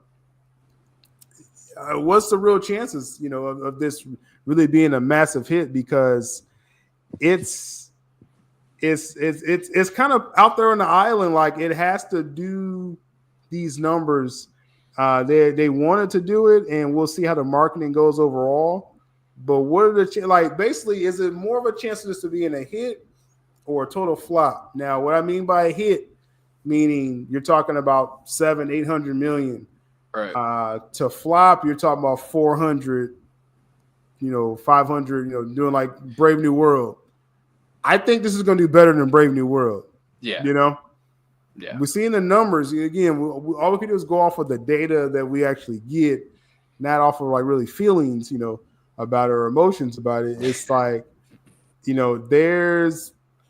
What's the real chances, of this really being a massive hit? Because it's kind of out there on the island. Like it has to do these numbers. They wanted to do it, and we'll see how the marketing goes overall. But what are the basically, is it more of a chance of this to be in a hit or a total flop? Now, what I mean by a hit, meaning you're talking about 700-800 million. Right. To flop, you're talking about 400, 500, doing like Brave New World. I think this is going to do better than Brave New World. Yeah. Yeah. We're seeing the numbers. Again, all we can do is go off of the data that we actually get, not off of like really feelings, about our emotions about it. It's like,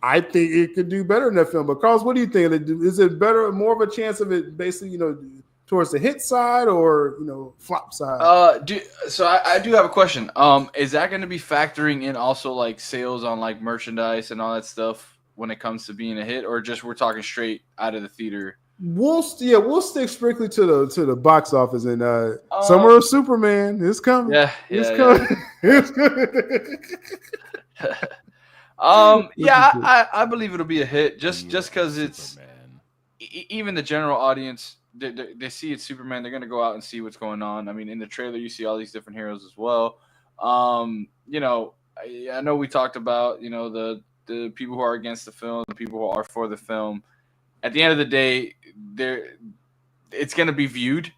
I think it could do better in that film. But Carlos, what do you think? Is it better, more of a chance of it basically, towards the hit side or flop side? So I do have a question. Is that going to be factoring in also like sales on like merchandise and all that stuff when it comes to being a hit, or just we're talking straight out of the theater? We'll stick strictly to the box office, and Summer of Superman is coming. It's coming. It's coming. I believe it'll be a hit just because it's even the general audience. They see it's Superman. They're gonna go out and see what's going on. I mean, in the trailer, you see all these different heroes as well. I know we talked about the people who are against the film, the people who are for the film. At the end of the day, it's gonna be viewed,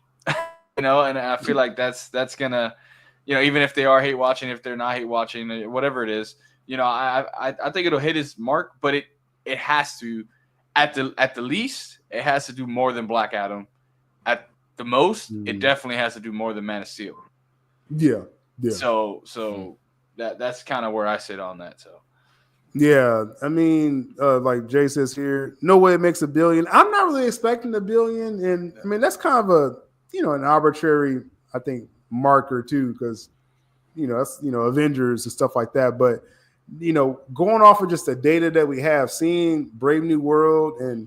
and I feel like that's gonna, even if they are hate watching, if they're not hate watching, whatever it is, I think it'll hit its mark, but it has to, at the least, it has to do more than Black Adam. At the most, it definitely has to do more than Man of Steel. Yeah. So that's kind of where I sit on that. So. Yeah, I mean, like Jay says here, no way it makes $1 billion. I'm not really expecting $1 billion, and I mean that's kind of an arbitrary, I think, marker too, because that's Avengers and stuff like that. But going off of just the data that we have, seeing Brave New World and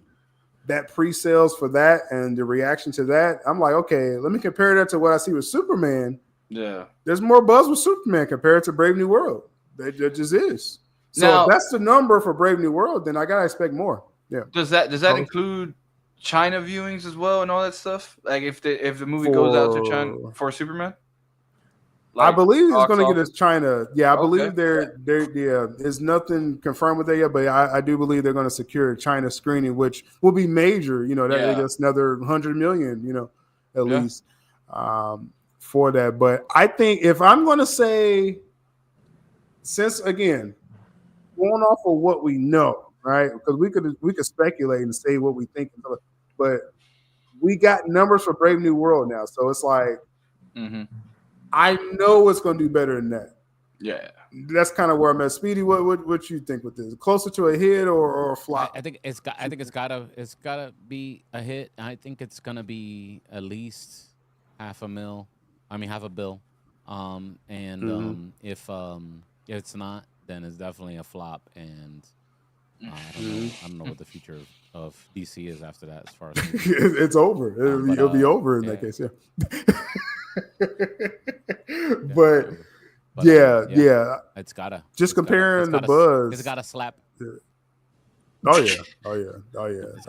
that pre-sales for that and the reaction to that, I'm like, okay, let me compare that to what I see with Superman. Yeah, there's more buzz with Superman compared to Brave New World. That just is. So now, if that's the number for Brave New World, then I gotta expect more. Yeah. Does that include China viewings as well and all that stuff? Like if the movie goes out to China for Superman? Like, I believe it's going to get us China. Yeah, I believe they're there's nothing confirmed with that yet, but I do believe they're going to secure a China screening, which will be major. That's another 100 million. At least for that. But I think if I'm going to say, since again, going off of what we know, right? Because we could speculate and say what we think, but we got numbers for Brave New World now, so it's like I know it's going to do better than that. Yeah, that's kind of where I'm at. Speedy, what you think with this? Closer to a hit or a flop? I think it's gotta be a hit. I think it's gonna be at least half a bill. If it's not, then it's definitely a flop, and I don't know what the future of DC is after that. As far as it's over, it'll be over in that case. Yeah, but But, yeah. It's gotta Just comparing the buzz. It's gotta slap. Oh yeah.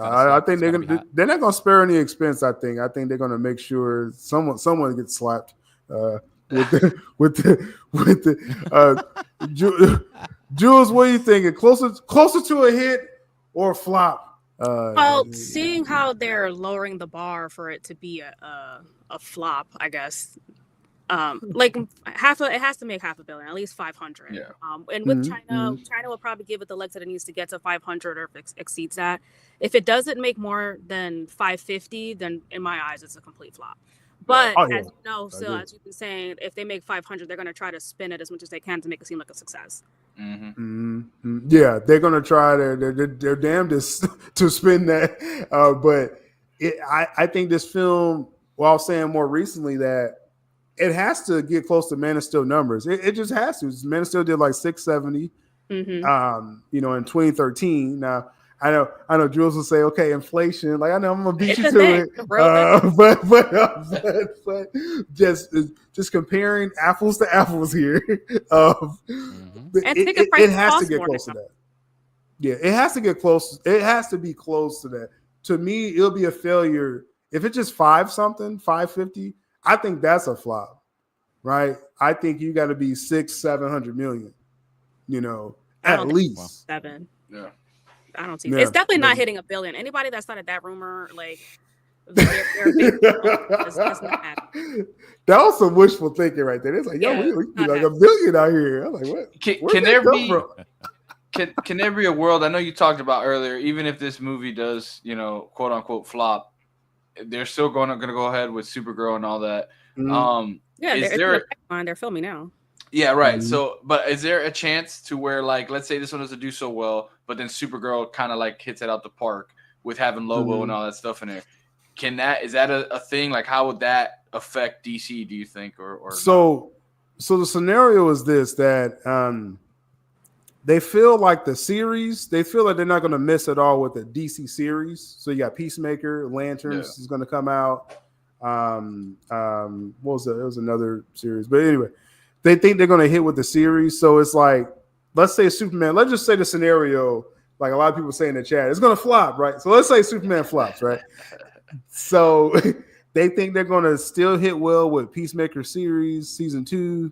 I think they're not gonna spare any expense. I think they're gonna make sure someone gets slapped with the Jules. What are you thinking? Closer to a hit or a flop? Well, seeing how they're lowering the bar for it to be a flop, I guess. Like it has to make $500 million, at least 500. Yeah. And with China will probably give it the legs that it needs to get to 500, or if it exceeds that. If it doesn't make more than 550, then in my eyes, it's a complete flop. But as you know, still, as you've been saying, if they make 500, they're going to try to spin it as much as they can to make it seem like a success. Yeah, they're going to try they're damnedest to spin that. But I think this film, well, I was saying more recently that it has to get close to Man of Steel numbers. It just has to. Man of Steel did like 670, in 2013. Now, I know Jules will say, okay, inflation. Like, I know I'm gonna beat you to it. But just comparing apples to apples here. It has to get close to that. Yeah, it has to get close. It has to be close to that. To me, it'll be a failure if it's just 550. I think that's a flop, right? I think you got to be 600-700 million, at least. 7. Yeah. I don't see it's definitely not hitting $1 billion. Anybody that started that rumor, like, they're big. That's not happening. That was some wishful thinking right there. It's like, we do like $1 billion out here. I'm like, what? Can there be? Can there be a world? I know you talked about earlier. Even if this movie does, quote unquote flop, they're still going to go ahead with Supergirl and all that. They're filming now. Yeah, right. So, but is there a chance to where, like, let's say this one doesn't do so well, but then Supergirl kind of like hits it out the park with having Lobo and all that stuff in there? Is that a thing? Like, how would that affect DC? Do you think, or so the scenario is this, that they feel like they feel like they're not going to miss at all with the DC series. So you got Peacemaker, Lanterns is going to come out. What was it? It was another series, but anyway. They think they're going to hit with the series. So it's like, let's say Superman, let's just say the scenario, like a lot of people say in the chat, it's going to flop, right? So let's say Superman flops, right? So they think they're going to still hit well with Peacemaker series, season 2.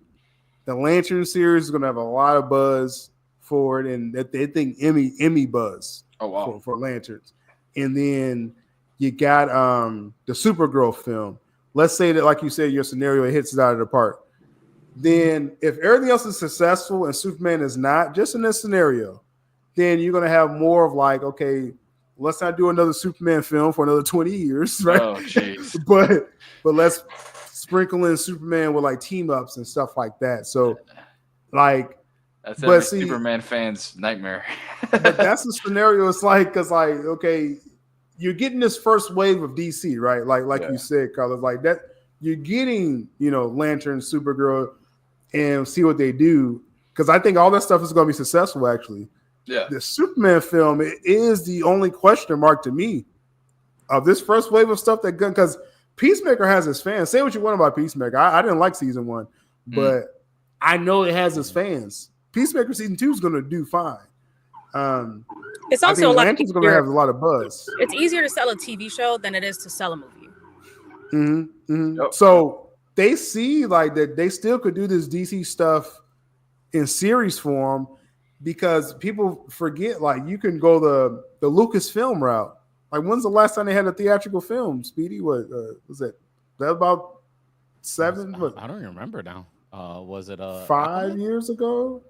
The Lantern series is going to have a lot of buzz for it. And they think Emmy buzz for Lanterns. And then you got the Supergirl film. Let's say that, like you said, your scenario, it hits it out of the park. Then if everything else is successful and Superman is not, just in this scenario, then you're going to have more of like, okay, let's not do another Superman film for another 20 years, right? Oh, jeez. but let's sprinkle in Superman with like team ups and stuff like that. So, like, that's every Superman fan's nightmare. But that's the scenario. It's like, because like, okay, you're getting this first wave of DC, right? Like you said, Carlos, like that. You're getting, Lantern, Supergirl, and see what they do, because I think all that stuff is going to be successful. Actually, the Superman film is the only question mark to me of this first wave of stuff because Peacemaker has his fans. Say what you want about Peacemaker. I didn't like season 1, but I know it has its fans. Peacemaker season 2 is going to do fine. It's also Lantern's going to have a lot of buzz. It's easier to sell a TV show than it is to sell a movie. Yep. So they see like that they still could do this DC stuff in series form, because people forget, like, you can go the Lucasfilm route. Like, when's the last time they had a theatrical film, Speedy? What was it? That about 7? I don't even remember now. Was it 5 years ago?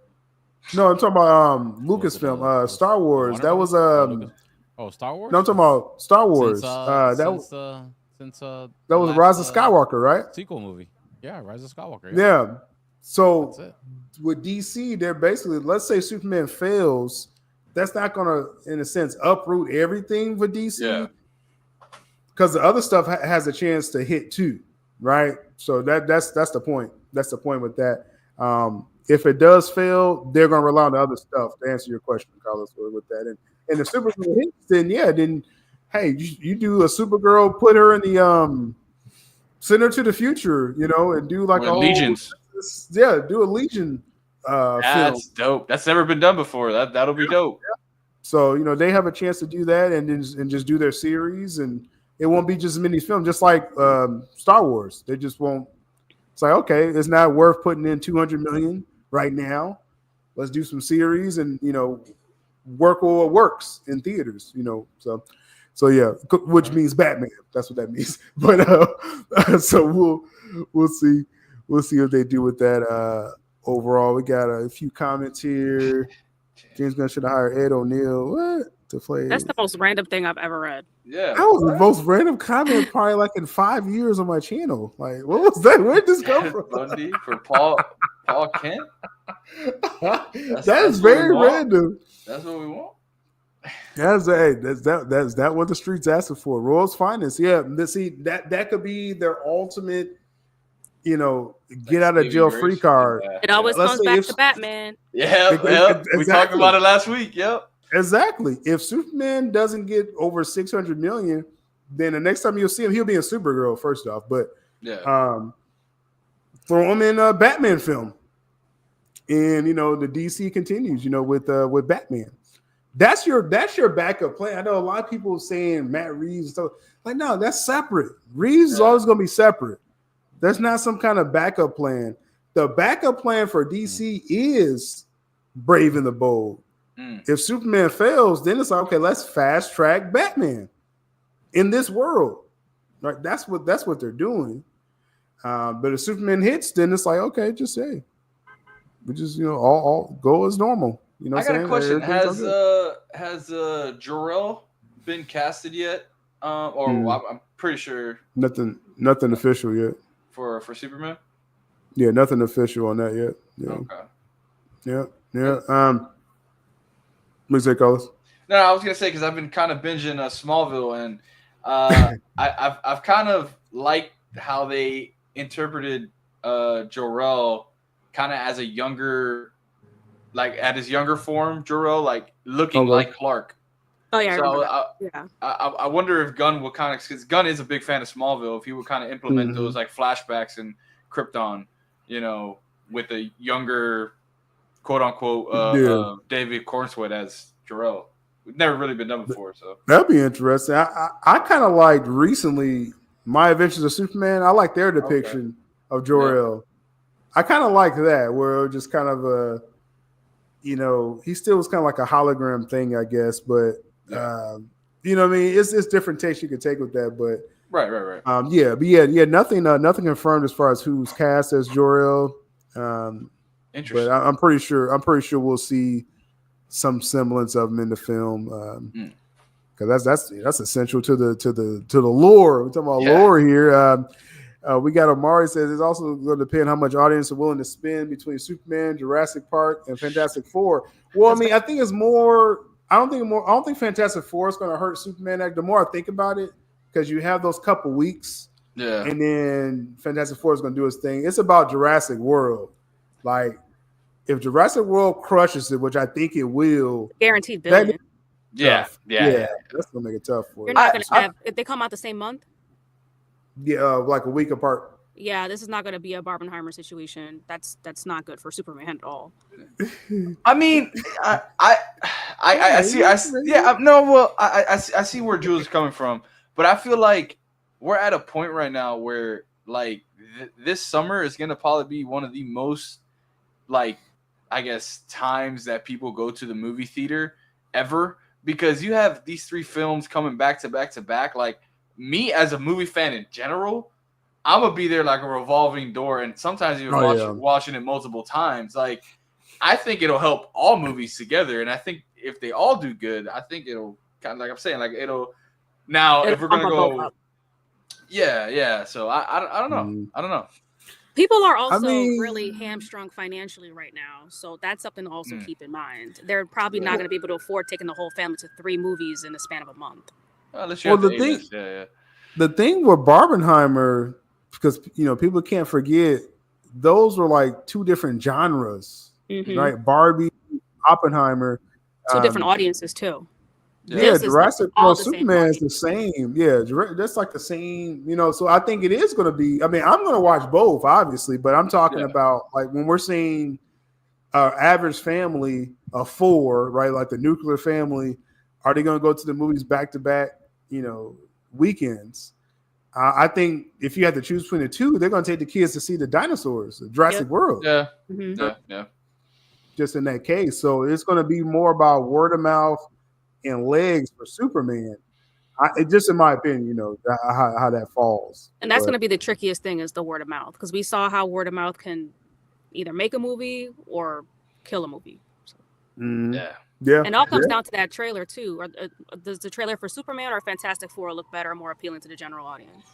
No, I'm talking about Lucasfilm, Star Wars. That was Star Wars? No, I'm talking about Star Wars. That was Rise of Skywalker, right? Sequel movie. Yeah, Rise of Skywalker. Yeah. So with DC, they're basically, let's say Superman fails, that's not going to, in a sense, uproot everything for DC. Yeah. Because the other stuff has a chance to hit too, right? So that's the point. That's the point with that. If it does fail, they're going to rely on the other stuff to answer your question, Carlos, with that. And if Superman hits, then hey, you do a Supergirl, put her in the send her to the future, and do like a Legions. do a Legion film. That's dope. That's never been done before. That'll be dope. So they have a chance to do that and just do their series, and it won't be just mini film, just like Star Wars. They just won't. It's like, okay, it's not worth putting in $200 million right now. Let's do some series and work what works in theaters. So yeah, which means Batman. That's what that means. But so we'll see what they do with that. Overall, we got a few comments here. James Gunn should have hired Ed O'Neill to play. That's the most random thing I've ever read. Yeah, that was the most random comment probably like in 5 years on my channel. Like, what was that? Where did this come from? Bundy for Paul Kent. That is very random. That's what we want. That's what the streets asking for. Royals Finest. Yeah, that could be their ultimate, get out of jail free card. Yeah. It always comes back to Batman. Yeah, Exactly. We talked about it last week. Yep. Exactly. If Superman doesn't get over 600 million, then the next time you'll see him, he'll be in Supergirl first off. But throw him in a Batman film, and the DC continues. With Batman. That's your backup plan. I know a lot of people saying Matt Reeves and stuff. Like, no, that's separate. Reeves is always going to be separate. That's not some kind of backup plan. The backup plan for DC is Brave and the Bold. If Superman fails, then it's like, okay, let's fast track Batman in this world. Right? That's what they're doing. But if Superman hits, then it's like, okay, just say, we just all go as normal. I got a question. Has Jor-El been casted yet? I'm pretty sure nothing official yet for Superman. Yeah, nothing official on that yet. Yeah. Okay. Yeah. What say, Carlos? No, I was gonna say because I've been kind of binging Smallville, and I've kind of liked how they interpreted Jor-El kind of as a younger, like at his younger form, Jor-El, like looking like Clark. Oh yeah, so I wonder if Gunn will kind of, because Gunn is a big fan of Smallville, if he would kind of implement those like flashbacks and Krypton, with a younger, quote unquote, David Cornswood as Jor-El. It's never really been done before, so that'd be interesting. I kind of liked recently My Adventures of Superman. I like their depiction of Jor-El. I kind of like that, where it just kind of he still was kind of like a hologram thing, I guess, but what I mean, it's different takes you could take with that, but right. Nothing confirmed as far as who's cast as Jor-El. Interesting. But I'm pretty sure we'll see some semblance of him in the film, because that's essential to the lore. We're talking about lore here. We got Amari says it's also going to depend how much audience are willing to spend between Superman, Jurassic Park, and Fantastic Four. Well, I mean, I think it's more. I don't think Fantastic Four is going to hurt Superman. The more I think about it, because you have those couple weeks, and then Fantastic Four is going to do its thing. It's about Jurassic World. Like, if Jurassic World crushes it, which I think it will, guaranteed billion. Yeah, that's gonna make it tough for You're not going to have if they come out the same month. Yeah, like a week apart. Yeah, this is not going to be a Barbenheimer situation. That's not good for Superman at all. I mean, I see. I see where Jules is coming from, but I feel like we're at a point right now where like this summer is going to probably be one of the most, like, I guess, times that people go to the movie theater ever, because you have these three films coming back to back to back. Like, me as a movie fan in general, I'm gonna be there like a revolving door, and sometimes even watching it multiple times. Like, I think it'll help all movies together, and I think if they all do good, I think it'll kind of, like I'm saying, like it'll. Now, if we're gonna go, yeah. So I don't know. I don't know. People are also really hamstrung financially right now, so that's something to also keep in mind. They're probably not going to be able to afford taking the whole family to 3 movies in the span of a month. The thing with Barbenheimer, because people can't forget, those were like 2 different genres, right? Barbie, Oppenheimer, 2 different audiences too. Yeah, Jurassic World Superman is the the same. Yeah, that's like the same, so I think it is going to be, I mean, I'm going to watch both, obviously, but I'm talking about like when we're seeing our average family of 4, right? Like the nuclear family, are they going to go to the movies back to back, weekends? I think if you had to choose between the two, they're going to take the kids to see the dinosaurs, the Jurassic World. Yeah. Mm-hmm. Yeah. Just in that case. So it's going to be more about word of mouth and legs for Superman. Just in my opinion, how that falls. And that's going to be the trickiest thing is the word of mouth, because we saw how word of mouth can either make a movie or kill a movie. So. Yeah. And it all comes down to that trailer too. Or does the trailer for Superman or Fantastic Four look better and more appealing to the general audience?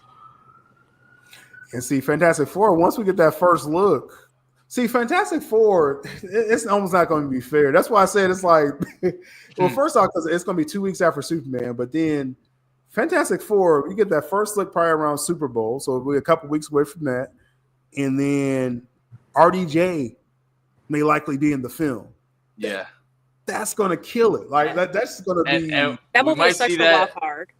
And see, Fantastic Four, once we get that first look, Fantastic Four, it's almost not going to be fair. That's why I said it's like, well, first off, because it's going to be 2 weeks after Superman, but then Fantastic Four, we get that first look probably around Super Bowl, so we'll be a couple weeks away from that. And then RDJ may likely be in the film. Yeah. That's going to kill it. Like, that's going to be... And that movie is such a wild card.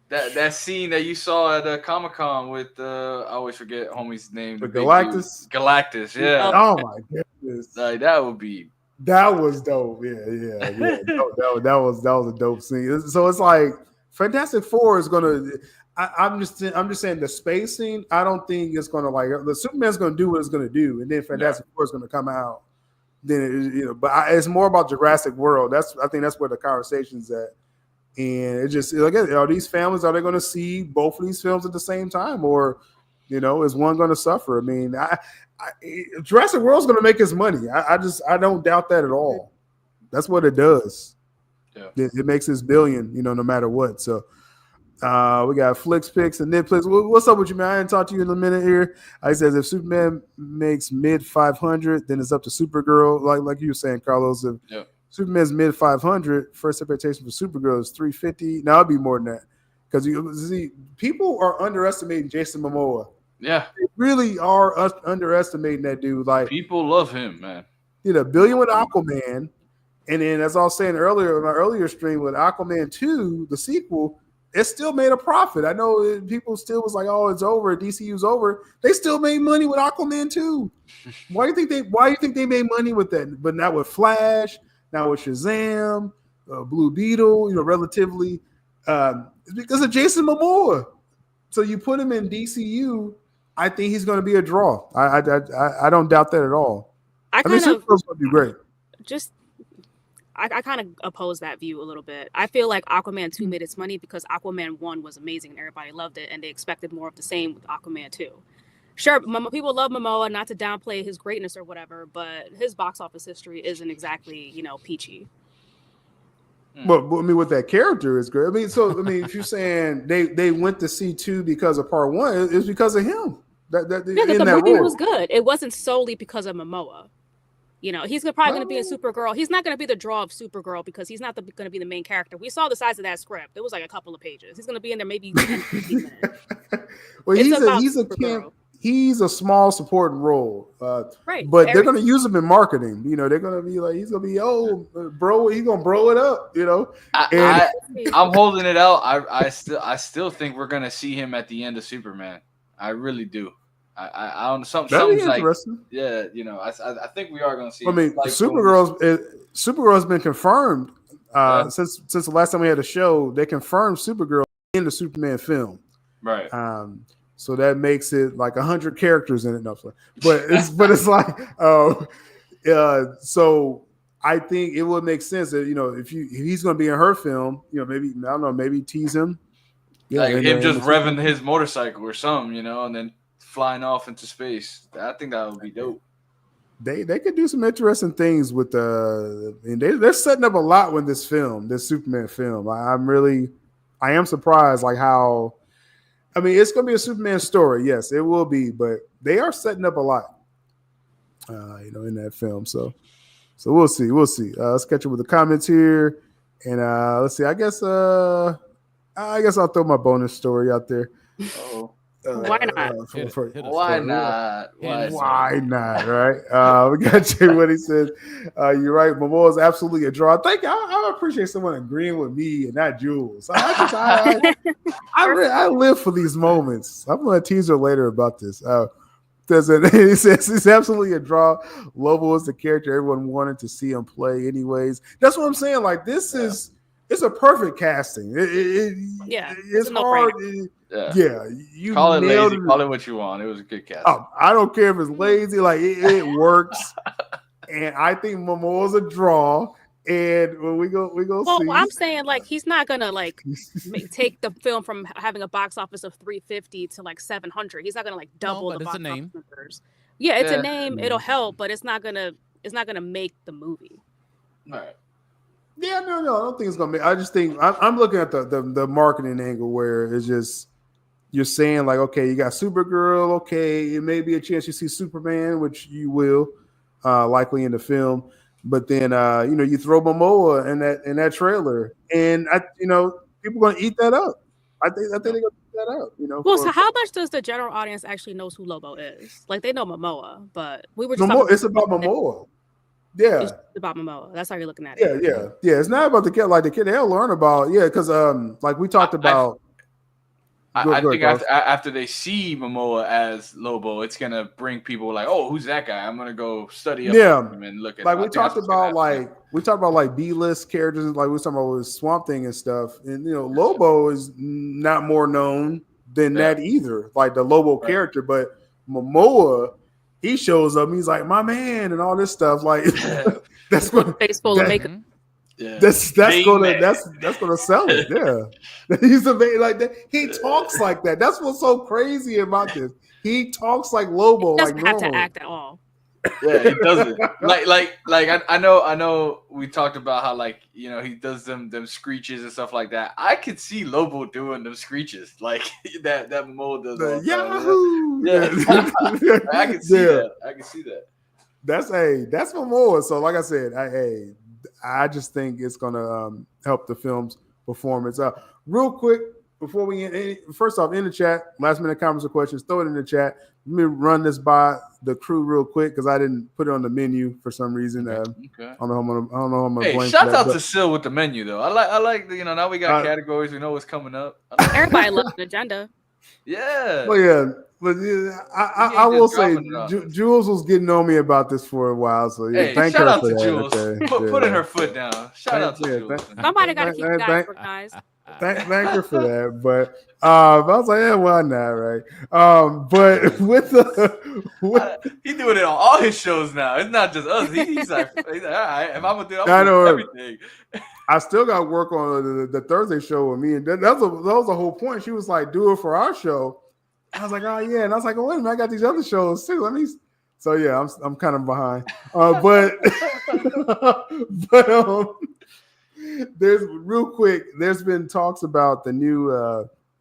That scene that you saw at Comic-Con with I always forget homie's name. The Galactus? Galactus, yeah. Oh my goodness. Like that would be. That was dope. Yeah. That was a dope scene. So it's like Fantastic Four is gonna. I'm just saying the spacing. I don't think it's gonna like the Superman's gonna do what it's gonna do, and then Fantastic Four is gonna come out. Then but it's more about Jurassic World. I think that's where the conversation's at. And it just like, are these families, are they going to see both of these films at the same time, or is one going to suffer? I mean, Jurassic World's going to make its money. I don't doubt that at all. That's what it does. Yeah, it makes its billion, no matter what. So we got Flicks Picks and Nitpicks. What's up with you, man? I didn't talk to you in a minute here. I says if Superman makes mid 500, then it's up to Supergirl. Like you were saying, Carlos. Superman's mid 500. First expectation for Supergirl is 350. Now it'll be more than that because you see, people are underestimating Jason Momoa. Yeah, they really are underestimating that dude. Like people love him, man. Did $1 billion with Aquaman, and then as I was saying earlier in my earlier stream with Aquaman 2, the sequel, it still made a profit. I know people still was like, "Oh, it's over. DCU's over." They still made money with Aquaman 2. Why do you think they made money with that? But not with Flash. Now with Shazam, Blue Beetle, relatively, it's because of Jason Momoa. So you put him in DCU, I think he's going to be a draw. I don't doubt that at all. I mean, Supergirl's going to be great. I kind of oppose that view a little bit. I feel like Aquaman 2 made its money because Aquaman 1 was amazing and everybody loved it, and they expected more of the same with Aquaman 2. Sure, people love Momoa, not to downplay his greatness or whatever, but his box office history isn't exactly, peachy. But I mean, with that character is great. I mean, if you're saying they went to C2 because of part 1, it's because of him. The movie was good. It wasn't solely because of Momoa. He's probably going to be in Supergirl. He's not going to be the draw of Supergirl because he's not going to be the main character. We saw the size of that script. It was like a couple of pages. He's going to be in there maybe 10-15 minutes. Well, he's a small supporting role, right? But they're going to use him in marketing. They're going to be like, he's going to be bro, he's going to bro it up. I'm holding it out. I still think we're going to see him at the end of Superman. I really do. I don't. Something's like, yeah, I think we are going to see. I mean, Supergirl's been confirmed since the last time we had a show. They confirmed Supergirl in the Superman film, right? So that makes it like 100 characters in it. No, but it's like, so I think it would make sense that if he's going to be in her film, maybe I don't know, maybe tease him, like him just revving his motorcycle or something, and then flying off into space. I think that would be dope. They could do some interesting things with and they're setting up a lot with this Superman film. I am surprised like how. I mean, it's going to be a Superman story. Yes, it will be, but they are setting up a lot, in that film. So we'll see. Let's catch up with the comments here, and let's see. I guess I'll throw my bonus story out there. Why not? Why not? Why not? Right? We got Jay what he says. You're right. Momoa is absolutely a draw. Thank you. I appreciate someone agreeing with me and not Jules. I live for these moments. I'm going to tease her later about this. He says it's absolutely a draw. Lobo is the character everyone wanted to see him play, anyways. That's what I'm saying. Like it's a perfect casting. It's hard. You call it lazy. it. Call it what you want. It was a good casting. I don't care if it's lazy. Like it works, and I think Momoa's a draw. And when we go see. I'm saying like he's not gonna like take the film from having a box office of 350 to like 700. He's not gonna like double the box office numbers. Yeah, it's a name. It'll help, but it's not gonna make the movie. All right. Yeah, no, I don't think it's gonna make. I just think I'm looking at the marketing angle where it's just you're saying like, okay, you got Supergirl. Okay, it may be a chance you see Superman, which you will likely in the film. But then you throw Momoa in that trailer, and people are gonna eat that up. I think they're gonna eat that up. Well, so how much does the general audience actually knows who Lobo is? Like they know Momoa, but we were just it's about Momoa. Yeah, it's about Momoa. That's how you're looking at it. Yeah. It's not about the kid. Like the kid, they'll learn about because like we talked about. I think after they see Momoa as Lobo, it's gonna bring people like, oh, who's that guy? I'm gonna go study up him and look at. Like we talked about B-list characters, like we were talking about with Swamp Thing and stuff, and Lobo is not more known than that either, like the Lobo character, but Momoa, he shows up, and he's like my man and all this stuff, like that's what face full of makeup. Yeah. That's gonna sell it. Yeah, he's like that. He talks like that. That's what's so crazy about this. He talks like Lobo. He doesn't like have normal. to act at all. Yeah, he doesn't. I know. We talked about how he does them screeches and stuff like that. I could see Lobo doing them screeches like that. Momoa does. Yahoo! Yeah, I can see that. I can see that. That's Momoa. So like I said, I just think it's gonna help the film's performance. Real quick before we end, first off, in the chat, last minute comments or questions, throw it in the chat. Let me run this by the crew real quick because I didn't put it on the menu for some reason. Okay. I don't know. I'm gonna. Hey, shout out to SYL with the menu though. I like now we got categories. We know what's coming up. Everybody loves the agenda. Yeah. Well, yeah. But I will say, Jules was getting on me about this for a while. So thank her for that. Jules. Okay. Putting her foot down. Shout out to Jules. Somebody got to keep guys organized. Thank her for that. But I was like, yeah, why not, right? But he's doing it on all his shows now. It's not just us. He's like, all right, if I'm gonna do everything. I still got work on the Thursday show with me, and that was the whole point. She was like, do it for our show. I was like, oh yeah, and I was like, oh, wait a minute, I got these other shows too. So yeah, I'm kind of behind. But there's real quick. There's been talks about the new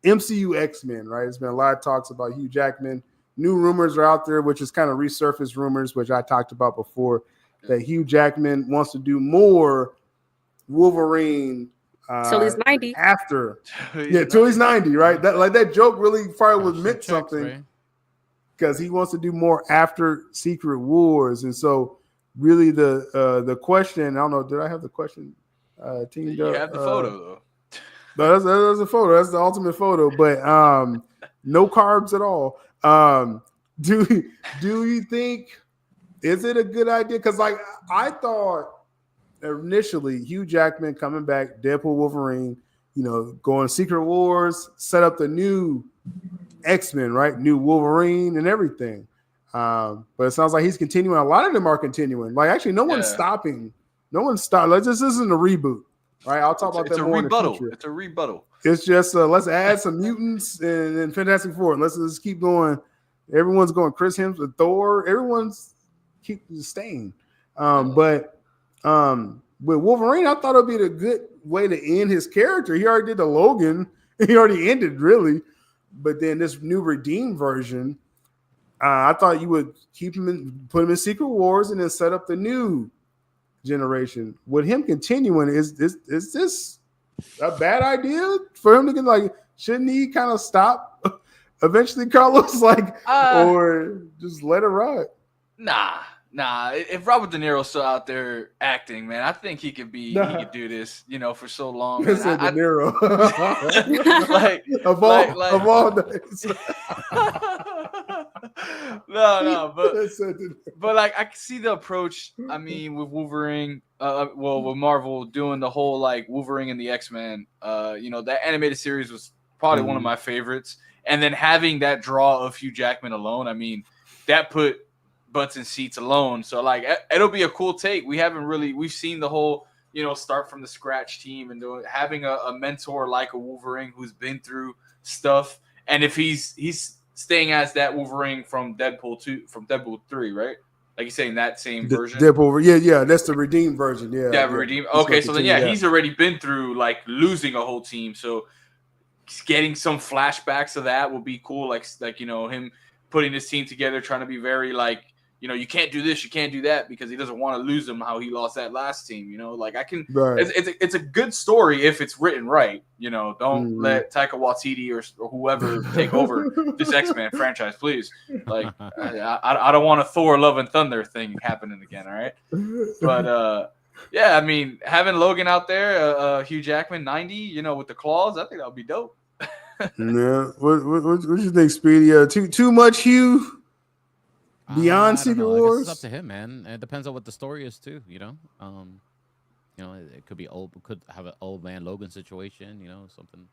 MCU X-Men, right? There's been a lot of talks about Hugh Jackman. New rumors are out there, which is kind of resurfaced rumors, which I talked about before, that Hugh Jackman wants to do more Wolverine. So he's 90. Till he's 90, right? That joke really probably meant something because he wants to do more after Secret Wars, and so really the question. I don't know. Did I have the question? Teamed you up? have the photo though. No, that's a photo. That's the ultimate photo. But no carbs at all. Do you think is it a good idea? Because I thought. Initially, Hugh Jackman coming back, Deadpool, Wolverine, going Secret Wars, set up the new X-Men, right? New Wolverine and everything. But it sounds like he's continuing. A lot of them are continuing. Like actually, no one's stopping. No one's stopping. This isn't a reboot, right? I'll talk about that more in the future. It's a rebuttal. It's just let's add some mutants and Fantastic Four. Let's just keep going. Everyone's going. Chris Hemsworth, Thor. Everyone's keep staying. With Wolverine, I thought it'd be a good way to end his character. He already did the Logan. He already ended, really. But then this new redeemed version, I thought you would keep him put him in Secret Wars and then set up the new generation. With him continuing, is this a bad idea for him to get shouldn't he kind of stop eventually, Carlos? Like, or just let it ride? Nah. If Robert De Niro's still out there acting, man, I think he could be. He could do this, for so long. Man. Said De Niro. of all days. No, but like I can see the approach. I mean, with Wolverine, with Marvel doing the whole like Wolverine and the X-Men. That animated series was probably one of my favorites, and then having that draw of Hugh Jackman alone, I mean, that put butts in seats alone. So like it'll be a cool take. We've seen the whole start from the scratch team and having a mentor like a Wolverine who's been through stuff. And if he's staying as that Wolverine from Deadpool 3, right? Like you're saying that same version. Deadpool, yeah, that's the redeemed version. Yeah, redeemed. Okay, so then he's already been through like losing a whole team. So getting some flashbacks of that will be cool. Like him putting his team together, trying to be very like. You can't do this, you can't do that because he doesn't want to lose them how he lost that last team. Like I can, right. It's a good story if it's written right. Don't let Taika Waititi or whoever take over this X-Men franchise, please. Like I don't want a Thor: Love and Thunder thing happening again. All right, but yeah, I mean having Logan out there, Hugh Jackman 90, with the claws, I think that would be dope. Yeah, what you think, Speedy? Too much Hugh. Beyond Secret Wars, it's up to him, man. It depends on what the story is too. It could be old. Could have an old man Logan situation. Something.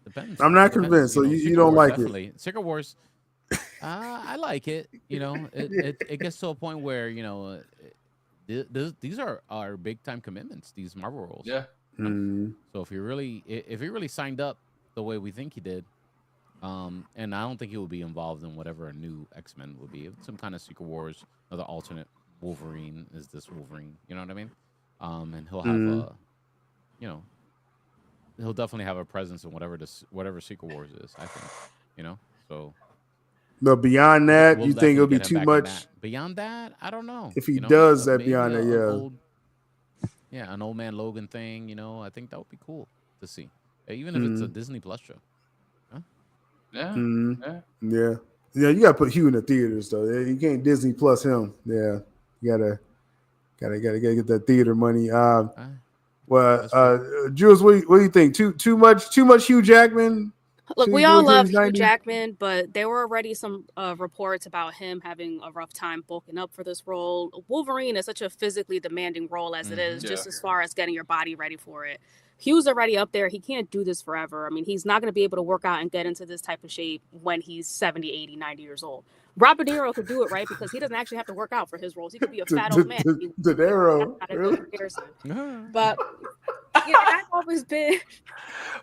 Depends. I'm not convinced. So you don't like it? Secret Wars. I like it. It gets to a point where these are big time commitments. These Marvel roles. Yeah. So if he really signed up the way we think he did. And I don't think he will be involved in whatever a new X-Men would be. Some kind of Secret Wars, another alternate Wolverine is this Wolverine. You know what I mean? And he'll have he'll definitely have a presence in whatever Secret Wars is, I think. So. But beyond that, you think it'll be too much? Beyond that, I don't know. If he does that beyond that, an old man Logan thing, I think that would be cool to see. Even if it's a Disney Plus show. Yeah. Yeah. You gotta put Hugh in the theaters though. You can't Disney Plus him. Yeah, you gotta get that theater money. Jules, what do you think? Too much Hugh Jackman? Look, we all love Hugh Jackman, but there were already some reports about him having a rough time bulking up for this role. Wolverine is such a physically demanding role as it is, just as far as getting your body ready for it. Hugh's already up there. He can't do this forever. I mean, he's not going to be able to work out and get into this type of shape when he's 70, 80, 90 years old. Robert De Niro could do it, right? Because he doesn't actually have to work out for his roles. He could be a fat old man. De Niro, really? But I've always been.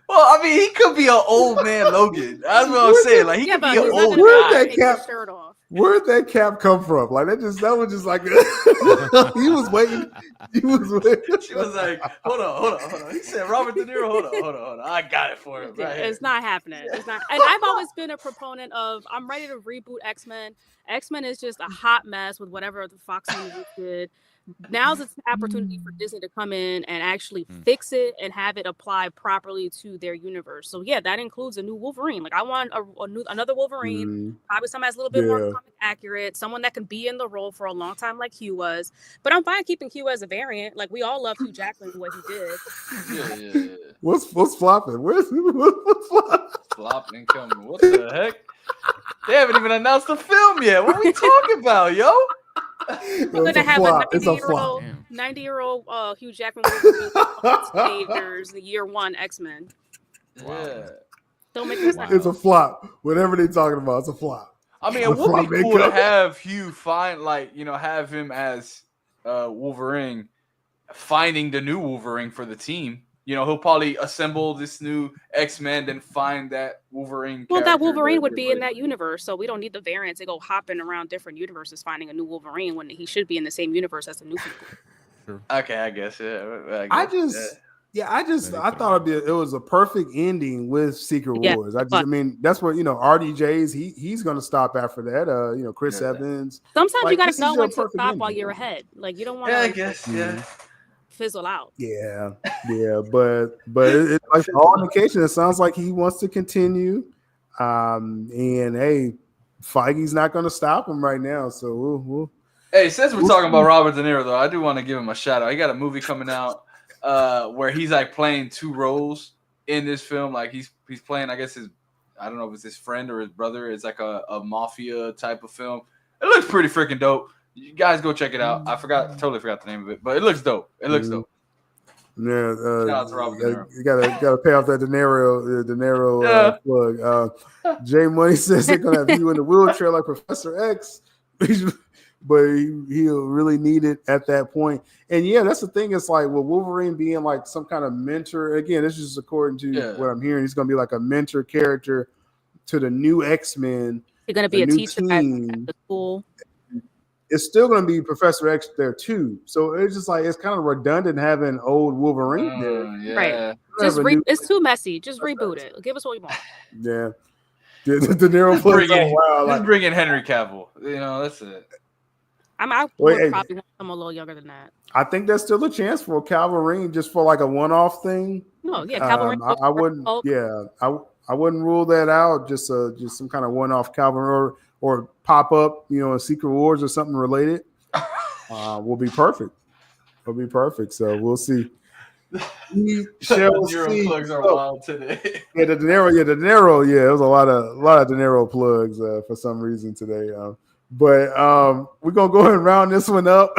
Well, I mean, he could be an old man Logan. That's what I'm saying. Like he could be an old guy. Where'd that cap come from? Like that was just like he was waiting. She was like, hold on. He said, Robert De Niro, hold on. I got it for him. Right it's not happening. It's not. And I've always been a proponent of I'm ready to reboot X-Men. X-Men is just a hot mess with whatever the Fox movie did. Now's its opportunity for Disney to come in and actually fix it and have it apply properly to their universe. So yeah, that includes a new Wolverine. Like I want another Wolverine, probably someone that's a little bit more comic accurate, someone that can be in the role for a long time like Hugh was. But I'm fine keeping Hugh as a variant. Like we all love Hugh Jackman what he did. Yeah. What's flopping? What's flopping? Flopping coming. What the heck? They haven't even announced the film yet. What are we talking about, yo? We're gonna have a 90-year-old Hugh Jackman teenagers, the year one X-Men. Wow. Yeah. Don't make this It's a flop. Whatever they're talking about, it's a flop. I mean, it would be cool to have Hugh have him as Wolverine, finding the new Wolverine for the team. He'll probably assemble this new X-Men and find that Wolverine. Well, that Wolverine would be in that universe, so we don't need the variants to go hopping around different universes finding a new Wolverine when he should be in the same universe as the new people. Sure. Okay, I guess. Yeah. I thought it was a perfect ending with Secret Wars. I mean, that's what RDJ's. He's going to stop after that. Chris Evans. Sometimes you got to know when to stop while you're ahead. Like you don't want. Yeah, I guess. Yeah. fizzle out. Yeah, but it like all indications, it sounds like he wants to continue. And hey, Feige's not going to stop him right now. So we'll Hey, since we're talking about Robert De Niro, though, I do want to give him a shout out. He got a movie coming out where he's like playing two roles in this film. Like he's playing, I guess I don't know if it's his friend or his brother. It's like a mafia type of film. It looks pretty freaking dope. You guys go check it out. Totally forgot the name of it, but it looks dope. It looks dope. Yeah, shout out to Robert De Niro. You gotta pay off that De Niro plug. Jay Money says they're gonna have you in the wheelchair like Professor X, but he'll really need it at that point. And yeah, that's the thing. It's like, well, Wolverine being like some kind of mentor. Again, this is just according to what I'm hearing. He's gonna be like a mentor character to the new X-Men. He's gonna be a teacher at the school. It's still going to be Professor X there too, so it's just like it's kind of redundant having old Wolverine there. Yeah. Right? It's too messy. Just reboot it. Give us what we want. Yeah. The Nero just bring in Henry Cavill. You know, that's it. I would probably want someone a little younger than that. I think there's still a chance for Calvary just for like a one-off thing. No, yeah, Calvary. I wouldn't. Yeah, I wouldn't rule that out. Just some kind of one-off Calvary or pop up, in Secret Wars or something related, will be perfect. Will be perfect. So we'll see. We shall see. Plugs are wild today. Yeah, the De Niro. Yeah, it was a lot of De Niro plugs for some reason today. But we're gonna go ahead and round this one up.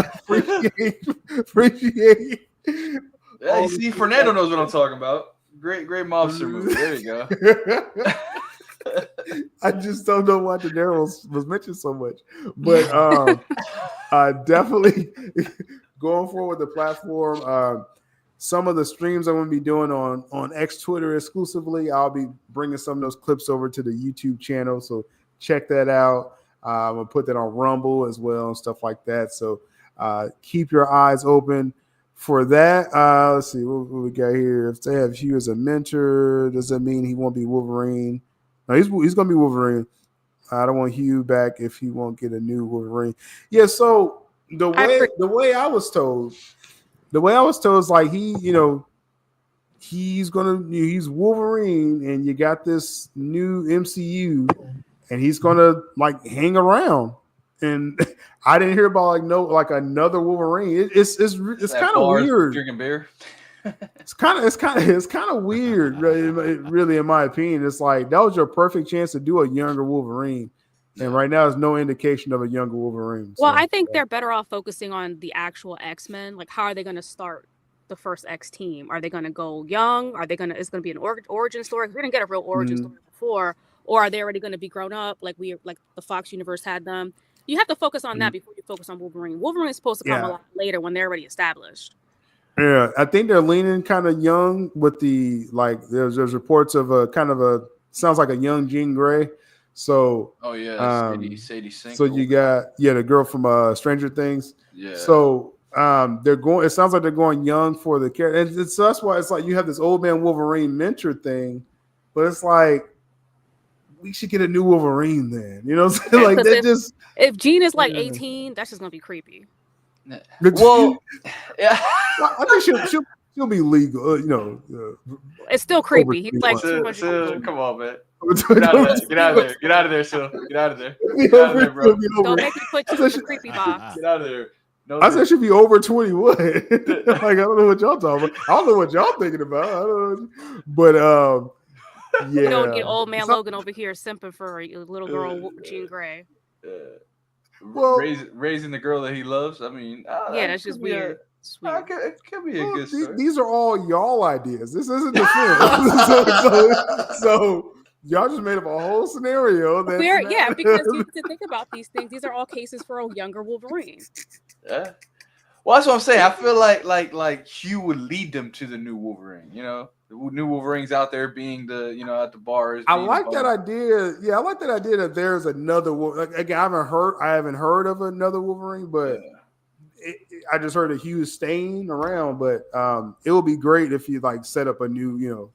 Appreciate. Yeah, you see, Fernando knows what I'm talking about. Great mobster movie. There you go. I just don't know why De Niro was mentioned so much, but definitely going forward with the platform. Some of the streams I'm going to be doing on X Twitter exclusively. I'll be bringing some of those clips over to the YouTube channel, so check that out. I'm going to put that on Rumble as well and stuff like that. So keep your eyes open for that. Let's see what we got here. If they have Hugh as a mentor, does that mean he won't be Wolverine? No, he's going to be Wolverine. I don't want Hugh back if he won't get a new Wolverine. Yeah, so the way I was told is like he's Wolverine, and you got this new MCU, and he's gonna like hang around. And I didn't hear about another Wolverine. It's kind of weird. Drinking beer. It's kind of weird, really, in my opinion. It's like that was your perfect chance to do a younger Wolverine, and right now there's no indication of a younger Wolverine. Well, I think they're better off focusing on the actual X-Men. Like, how are they going to start the first X team? Are they going to go young? It's going to be an origin story? We didn't get a real origin story before, or are they already going to be grown up like the Fox universe had them? You have to focus on that before you focus on Wolverine. Wolverine's supposed to come a lot later when they're already established. Yeah, I think they're leaning kind of young with the there's reports of sounds like a young Jean Grey. So Sadie Sink. So you got the girl from Stranger Things. Yeah. So they're going. It sounds like they're going young for the character, and so that's why it's like you have this old man Wolverine mentor thing, but it's like we should get a new Wolverine then. You know what I'm saying? Like if Jean is 18, that's just gonna be creepy. Well, yeah, I think she'll be legal. It's still creepy. He's like, come on, man. Get out of there, Sil. Get out of there, bro. Don't make me put you in the creepy box. Get out of there. No, I said she'd be over 21. I don't know what y'all talking about. I don't know what y'all thinking about. I don't know. But yeah. You don't get old man Logan over here simping for a little girl Jean Grey. Well, raising the girl that he loves. I mean, that's just weird. It could be a good story. These are all y'all ideas. This isn't the film. so y'all just made up a whole scenario. Because you need to think about these things. These are all cases for a younger Wolverine. Yeah. Well, that's what I'm saying. I feel like Hugh would lead them to the new Wolverine. The new Wolverine's out there being at the bars. I like that idea. Yeah, I like that idea that there's another. Again, I haven't heard of another Wolverine, but I just heard that Hugh is staying around. But it would be great if you set up a new,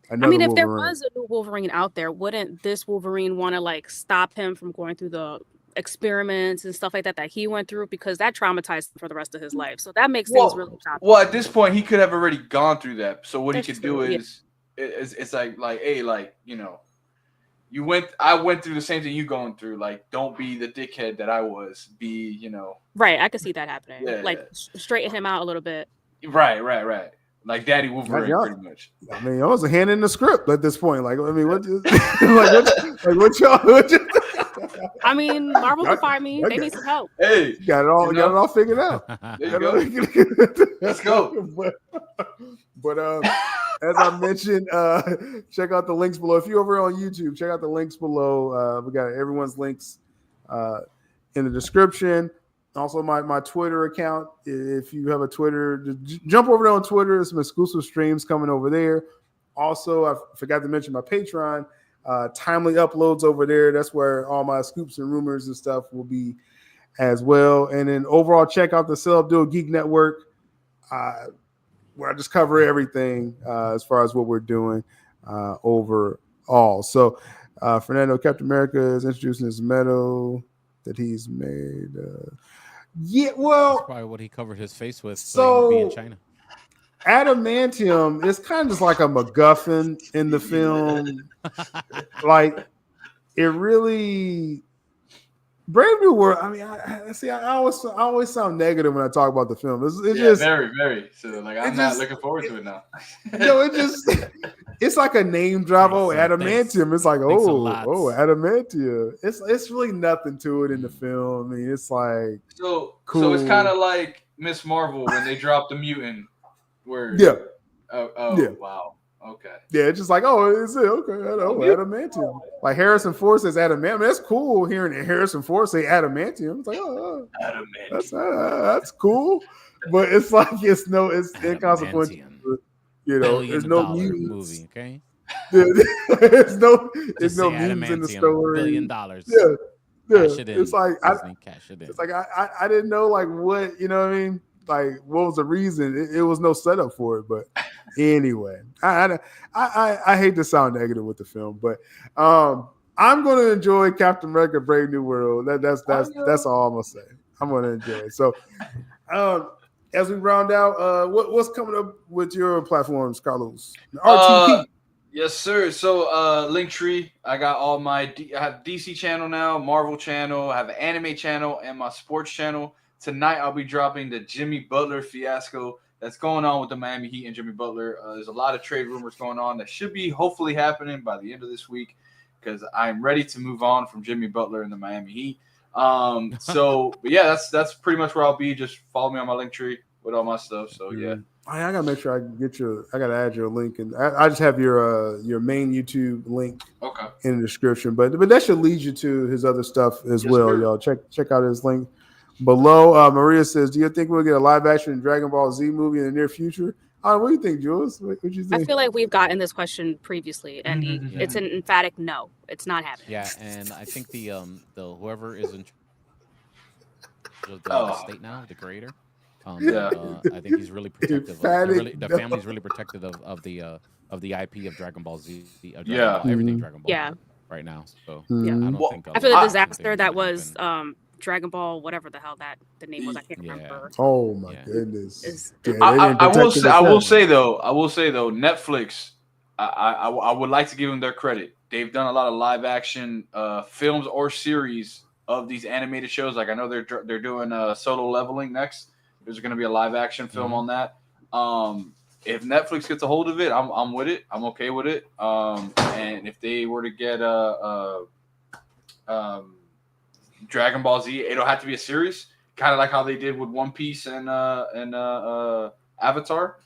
another if there was a new Wolverine out there, wouldn't this Wolverine want to stop him from going through the experiments and stuff like that he went through, because that traumatized him for the rest of his life. So that makes things really choppy. Well, at this point, he could have already gone through that. So what That's he could true, do is, it's like, hey, like, I went through the same thing you going through. Like, don't be the dickhead that I was. Be, Right, I could see that happening. Yeah, like straighten him out a little bit. Right. Like Daddy Wolverine, pretty much. I mean, I was handing the script at this point. Like, I mean, what y'all? I mean, Marvel can fire me. They need some help. Hey, got it all figured out. There you go. Let's go. But as I mentioned, check out the links below. If you're over on YouTube, check out the links below. We got everyone's links in the description. Also, my Twitter account. If you have a Twitter, just jump over there on Twitter. There's some exclusive streams coming over there. Also, I forgot to mention my Patreon. Timely uploads over there. That's where all my scoops and rumors and stuff will be as well. And then overall, check out the SYL Abduls Geek Network, where I just cover everything as far as what we're doing overall. So Fernando, Captain America is introducing his medal that he's made. That's probably what he covered his face with. So being in China. Adamantium is kind of just like a MacGuffin in the film. Like, it really Brave New World. I mean, I always sound negative when I talk about the film. It's just very, very. So like, I'm not looking forward to it now. It's like a name drop. Oh, Adamantium. It's like, Adamantium. It's really nothing to it in the film. I mean, it's like cool. So Cool. it's kind of like Miss Marvel when they dropped the mutant word. Yeah. Yeah. Wow. Okay. Yeah, it's just like, is it? Okay. Adamantium. Like Harrison Ford says adamantium. That's cool hearing Harrison Ford say adamantium. It's like, Adamantium. That's cool. But it's like it's inconsequential. There's no mutants. Movie, okay? there's no mutants in the story. $1 billion. Yeah. Cash it in. It's like cash it in. It's like I didn't know like what, you know what I mean? Like, what was the reason? It was no setup for it. But anyway, I hate to sound negative with the film, but I'm going to enjoy Captain America: Brave New World. That's all I'm gonna say. I'm going to enjoy it. So, as we round out, what's coming up with your platforms, Carlos? RTP. Yes, sir. So, Linktree. I got all I have DC channel now, Marvel channel, I have an anime channel, and my sports channel. Tonight, I'll be dropping the Jimmy Butler fiasco that's going on with the Miami Heat and Jimmy Butler. There's a lot of trade rumors going on that should be hopefully happening by the end of this week, because I'm ready to move on from Jimmy Butler and the Miami Heat. But yeah, that's pretty much where I'll be. Just follow me on my Linktree with all my stuff. So yeah. I gotta make sure I gotta add your link, and I just have your main YouTube link in the description. But that should lead you to his other stuff as well, sir. Y'all check out his link below. Maria says, "Do you think we'll get a live action Dragon Ball Z movie in the near future?" What do you think, Jules? What you think? I feel like we've gotten this question previously, and it's an emphatic no. It's not happening. Yeah, and I think the whoever is in charge of the state now, the creator. I think he's really protective. The family's really protective of the IP of Dragon Ball Z. Everything Dragon Ball. Right now. So I don't think. After the disaster that was Dragon Ball, whatever the hell the name was, I can't remember. Oh my goodness! I will say though, Netflix. I would like to give them their credit. They've done a lot of live action films or series of these animated shows. Like I know they're doing Solo Leveling next. There's going to be a live action film on that. If Netflix gets a hold of it, I'm with it. I'm okay with it. And if they were to get Dragon Ball Z, it'll have to be a series, kind of like how they did with One Piece and Avatar.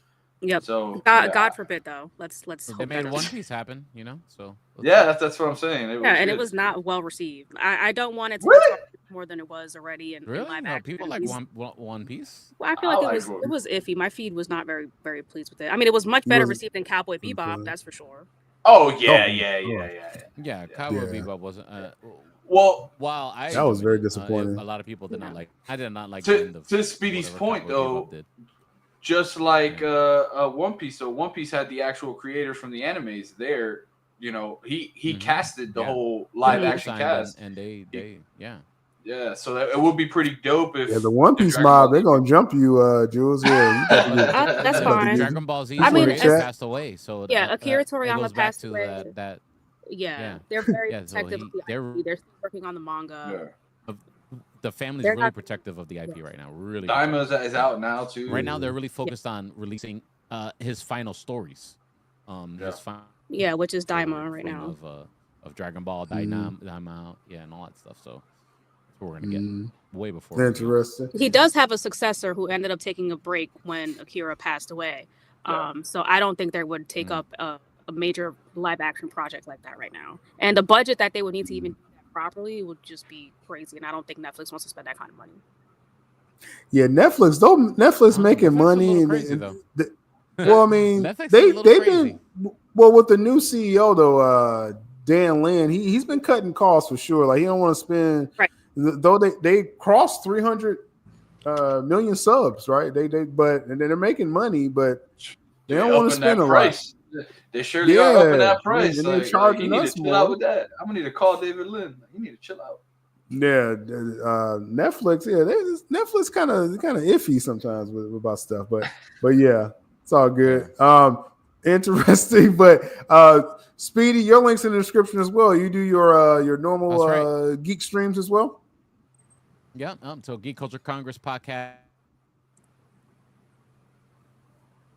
Yep. So God forbid though. Let's hope they made One Piece happen. So that's what I'm saying. It was not well received. I don't want it to be more than it was already. And really, no, people like One Piece. Well, I feel like it was iffy. My feed was not very very pleased with it. I mean, it was much better received than Cowboy Bebop. That's for sure. Oh yeah. Cowboy Bebop wasn't. Well, while that was very disappointing. A lot of people did not like. I did not like. To Speedy's point, though, just like One Piece. So One Piece had the actual creator from the animes there. He casted the whole live action cast, and they Yeah, so that, it would be pretty dope if the One Piece Dragon mob, Ball they're Z- gonna jump you, Jules. Yeah, you about to get, That's you about to fine. get- Dragon Ball Z's I mean, creator chat. passed away, so Yeah, Akira it Toriyama goes back passed to away. that. Yeah, they're very Yeah, so protective of the IP. They're still working on the manga. Yeah. the family's They're really not- protective of the IP right now. Really, Daima protective. is out now too. Right now, they're really focused on releasing his final stories. His final Yeah, which is Daima story right from now. of Dragon Ball, Daima, yeah, and all that stuff. So that's what we're gonna get way before. Interesting. He does have a successor who ended up taking a break when Akira passed away. So I don't think they would take up a major live action project like that right now. And the budget that they would need to even do that properly would just be crazy. And I don't think Netflix wants to spend that kind of money. Yeah, Netflix. Though Netflix making Netflix money. a little And, crazy, though. well, I mean, Netflix is a they've little crazy. been well with the new CEO though. Dan Lin, he's been cutting costs for sure. Like he don't want to spend. Right. Though they crossed 300 million subs, right? But and they're making money, but they don't want to spend a lot. They surely are up in that price. And Like, they're charging you need us to chill more. out with that. I'm gonna need to call David Lin. You need to chill out. Yeah, Netflix. Yeah, Netflix kind of iffy sometimes about stuff, but yeah, it's all good. Interesting, but Speedy, your links in the description as well. You do your normal geek streams as well. Yeah. So Geek Culture Congress podcast.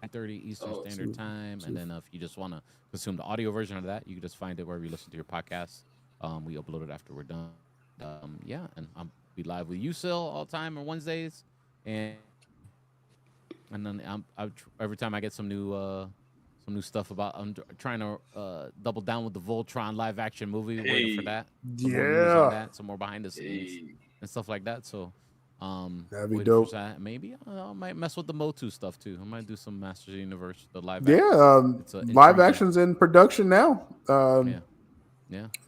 9:30 Eastern Standard Time, and then if you just want to consume the audio version of that, you can just find it wherever you listen to your podcasts. We upload it after we're done. And I'll be live with SYL all the time on Wednesdays, and then every time I get some new stuff about, I'm trying to double down with the Voltron live action movie. Waiting for that. Some more news on that, some more behind the scenes and stuff like that. So. That'd be dope. Maybe I might mess with the Motu stuff too. I might do some Masters of the Universe, the live. Live action's in production now.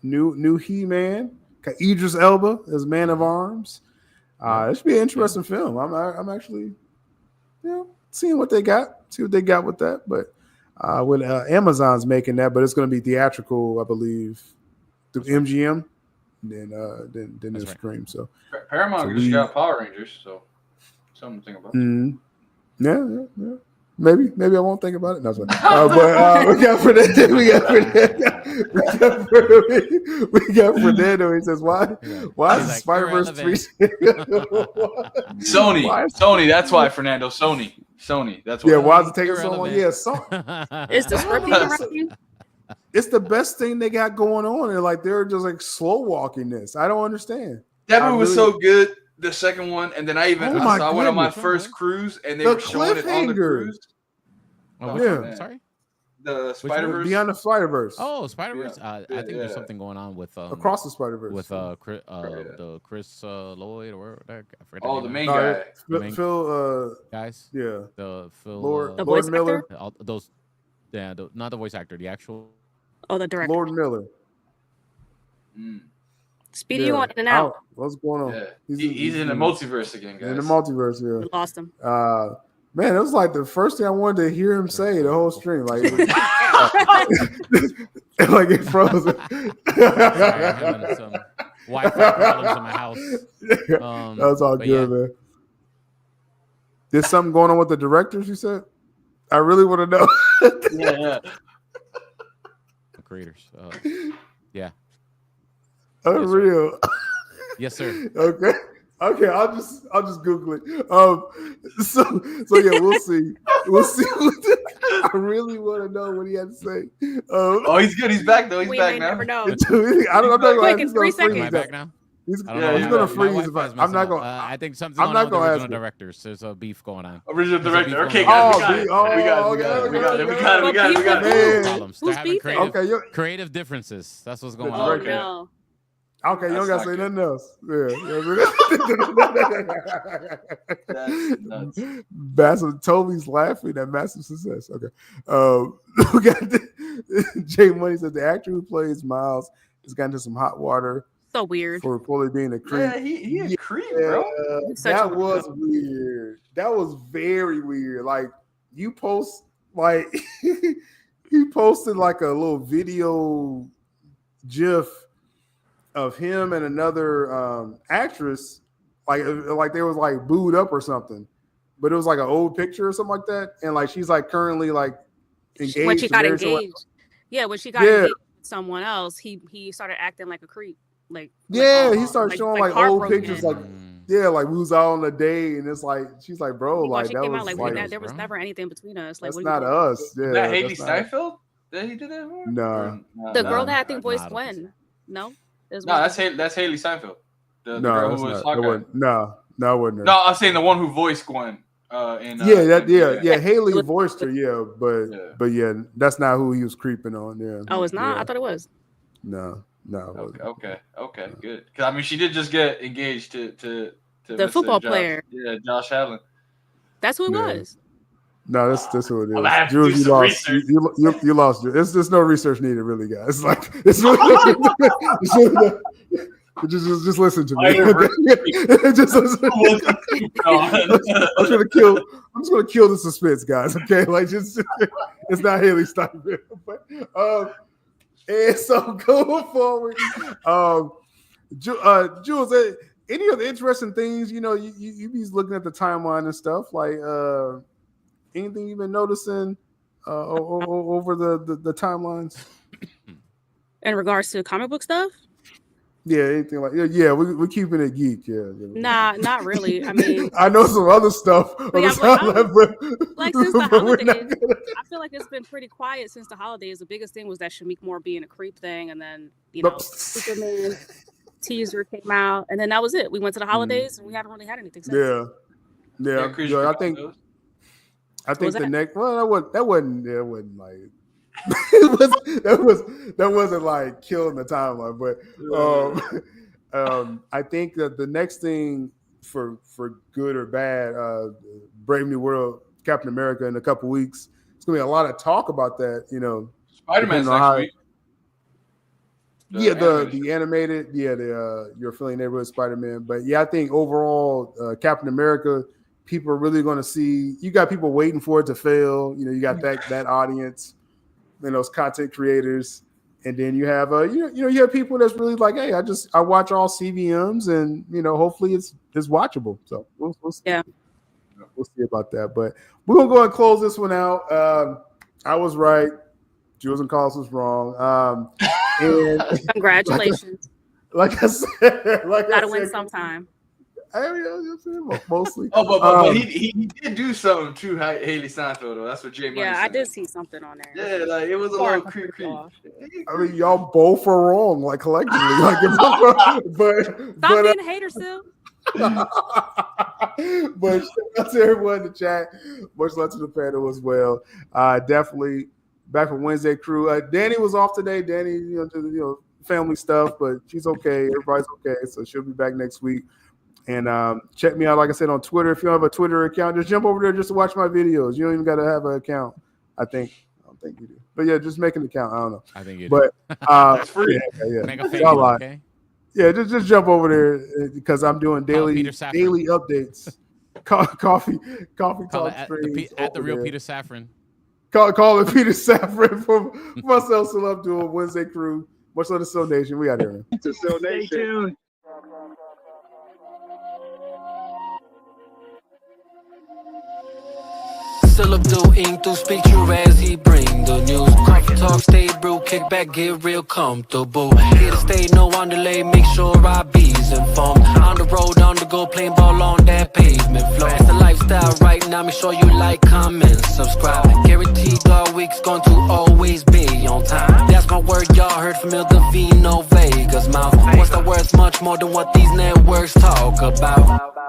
New He-Man, got Idris Elba as Man of Arms. It should be an interesting film. I'm actually, seeing what they got. See what they got with that. But when Amazon's making that, but it's going to be theatrical, I believe, through MGM. Then they'll stream. So Paramount just got Power Rangers, so something to think about. Yeah. Maybe I won't think about it. No, but we got Fernando. We got Fernando. He says, "Why is Spider-Verse 3?" Sony. That's why, Fernando. Sony. That's why. Yeah. Why is it taking so long? Yeah. Is the script around you? It's the best thing they got going on, and like they're just like slow walking this. I don't understand. That movie was so good. The second one, and then I went on my first cruise, and they were showing it on the cruise. Sorry. The Spider-Verse. Beyond the Spider-Verse. Oh, Spider-Verse. I think there's something going on with Across the Spider-Verse with the Chris Lloyd or the main guy. Phil. Guys. Yeah. The Phil. Lord Miller. Those. Yeah. Not the voice actor. The actual. Oh, the director. Lord Miller. Speedy, you on in and out. What's going on? Yeah. He's in the multiverse again, guys. In the multiverse, yeah. We lost him. Man, it was like the first thing I wanted to hear him say the whole stream. Like, like it froze. Having some Wi-Fi problems in my house. That's all good, man. There's something going on with the directors, you said? I really want to know. Yeah. The creators. Yeah. Unreal. Yes, sir. Okay, I'll just Google it. So yeah, we'll see. I really want to know what he had to say. He's good. He's back though. He's back now. Never know. I'm not going in 3 seconds. Am I back now? He's going to freeze. I'm not going. I think something's going on with the original directors. There's a beef going on. Original director. Okay, guys, we got it. Problems. They're having creative differences. That's what's going on. No. Okay, you don't got to say nothing else. Yeah. That's massive. Toby's laughing at massive success. Okay. We got Jay Money said the actor who plays Miles has gotten into some hot water. So weird. For reportedly being a creep. Yeah, he a creep, bro. That was weird. That was very weird. Like you post, like he posted like a little video GIF of him and another actress, like they was like booed up or something, but it was like an old picture or something like that, and like she's like currently like engaged. When she got engaged, when she got engaged with someone else, he started acting like a creep. Like he started showing like old pictures, like like we was out on a day, and it's like she's like, bro, like she that came was out like there was never anything between us. Like that's not us. Yeah, that Haley Steinfeld that he did that for? No, the girl that I think voiced Gwen. No, that's Haley Steinfeld. The girl who was Hawkeye. No, it wasn't her. No, I'm saying the one who voiced Gwen. Haley voiced her. But that's not who he was creeping on. Yeah. Oh, it's not. I thought it was. No. Okay, good. Because I mean, she did just get engaged to the football player. Yeah, Josh Allen. That's who it was. No, that's who it is. I have to do some research. You lost. There's no research needed, really, guys. Like it's really, just listen to me. Just listen. I'm just gonna kill the suspense, guys. Okay, like just it's not Haley Steinfeld. But and so going forward, Jules, any other interesting things? You be looking at the timeline and stuff. Like anything you've been noticing over the timelines in regards to comic book stuff? Yeah, anything like we're keeping it geek. Nah, not really. I mean, I know some other stuff on the timeline, but since the holidays, I feel like it's been pretty quiet since the holidays. The biggest thing was that Shamik Moore being a creep thing, and then Superman teaser came out, and then that was it. We went to the holidays, and we haven't really had anything since. Yeah. I think the next that wasn't like. that wasn't like killing the timeline, but I think that the next thing for good or bad, Brave New World, Captain America in a couple weeks. It's gonna be a lot of talk about that. Spider-Man's next week. The animated, Your Friendly Neighborhood Spider-Man. But I think overall, Captain America, people are really going to see. You got people waiting for it to fail. You got that audience. Those content creators, and then you have you have people that's really like, hey, I watch all CVMs, and hopefully it's watchable. So we'll see. We'll see about that. But we're gonna go and close this one out. I was right. Jules and Carlos was wrong. And congratulations. Like I said, gotta win sometime. Mostly. But he did do something to Haley Steinfeld, though. That's what Jay Money said. I did see something on there. Yeah, like it was a little creepy. I mean, y'all both are wrong, like collectively. But stop being a hater, still. But shout out to everyone in the chat. Much love to the panel as well. Definitely back from Wednesday crew. Danny was off today. Danny, family stuff, but she's okay. Everybody's okay, so she'll be back next week. And check me out, like I said, on Twitter. If you don't have a Twitter account, just jump over there just to watch my videos. You don't even got to have an account. I don't think you do. But just make an account. I don't know. I think you do. But it's free. Make a Facebook, okay? Yeah, just jump over there because I'm doing daily updates. Coffee talk streams at the real there. Peter Safran. Call it Peter Safran from myself, SYL Abduls, Wednesday crew. Much love to SYL Nation. We out here. To SYL Nation. Stay tuned. SYL Abduls ink through speak true as he bring the news. Coffee talk, stay brew, kick back, get real comfortable. Here to stay, no underlay, make sure I be's informed. On the road, on the go, playing ball on that pavement floor. It's the lifestyle right now, make sure you like, comment, subscribe. Guaranteed all week's going to always be on time. That's my word, y'all heard from Il Divino Vega's mouth. What's the words? Much more than what these networks talk about.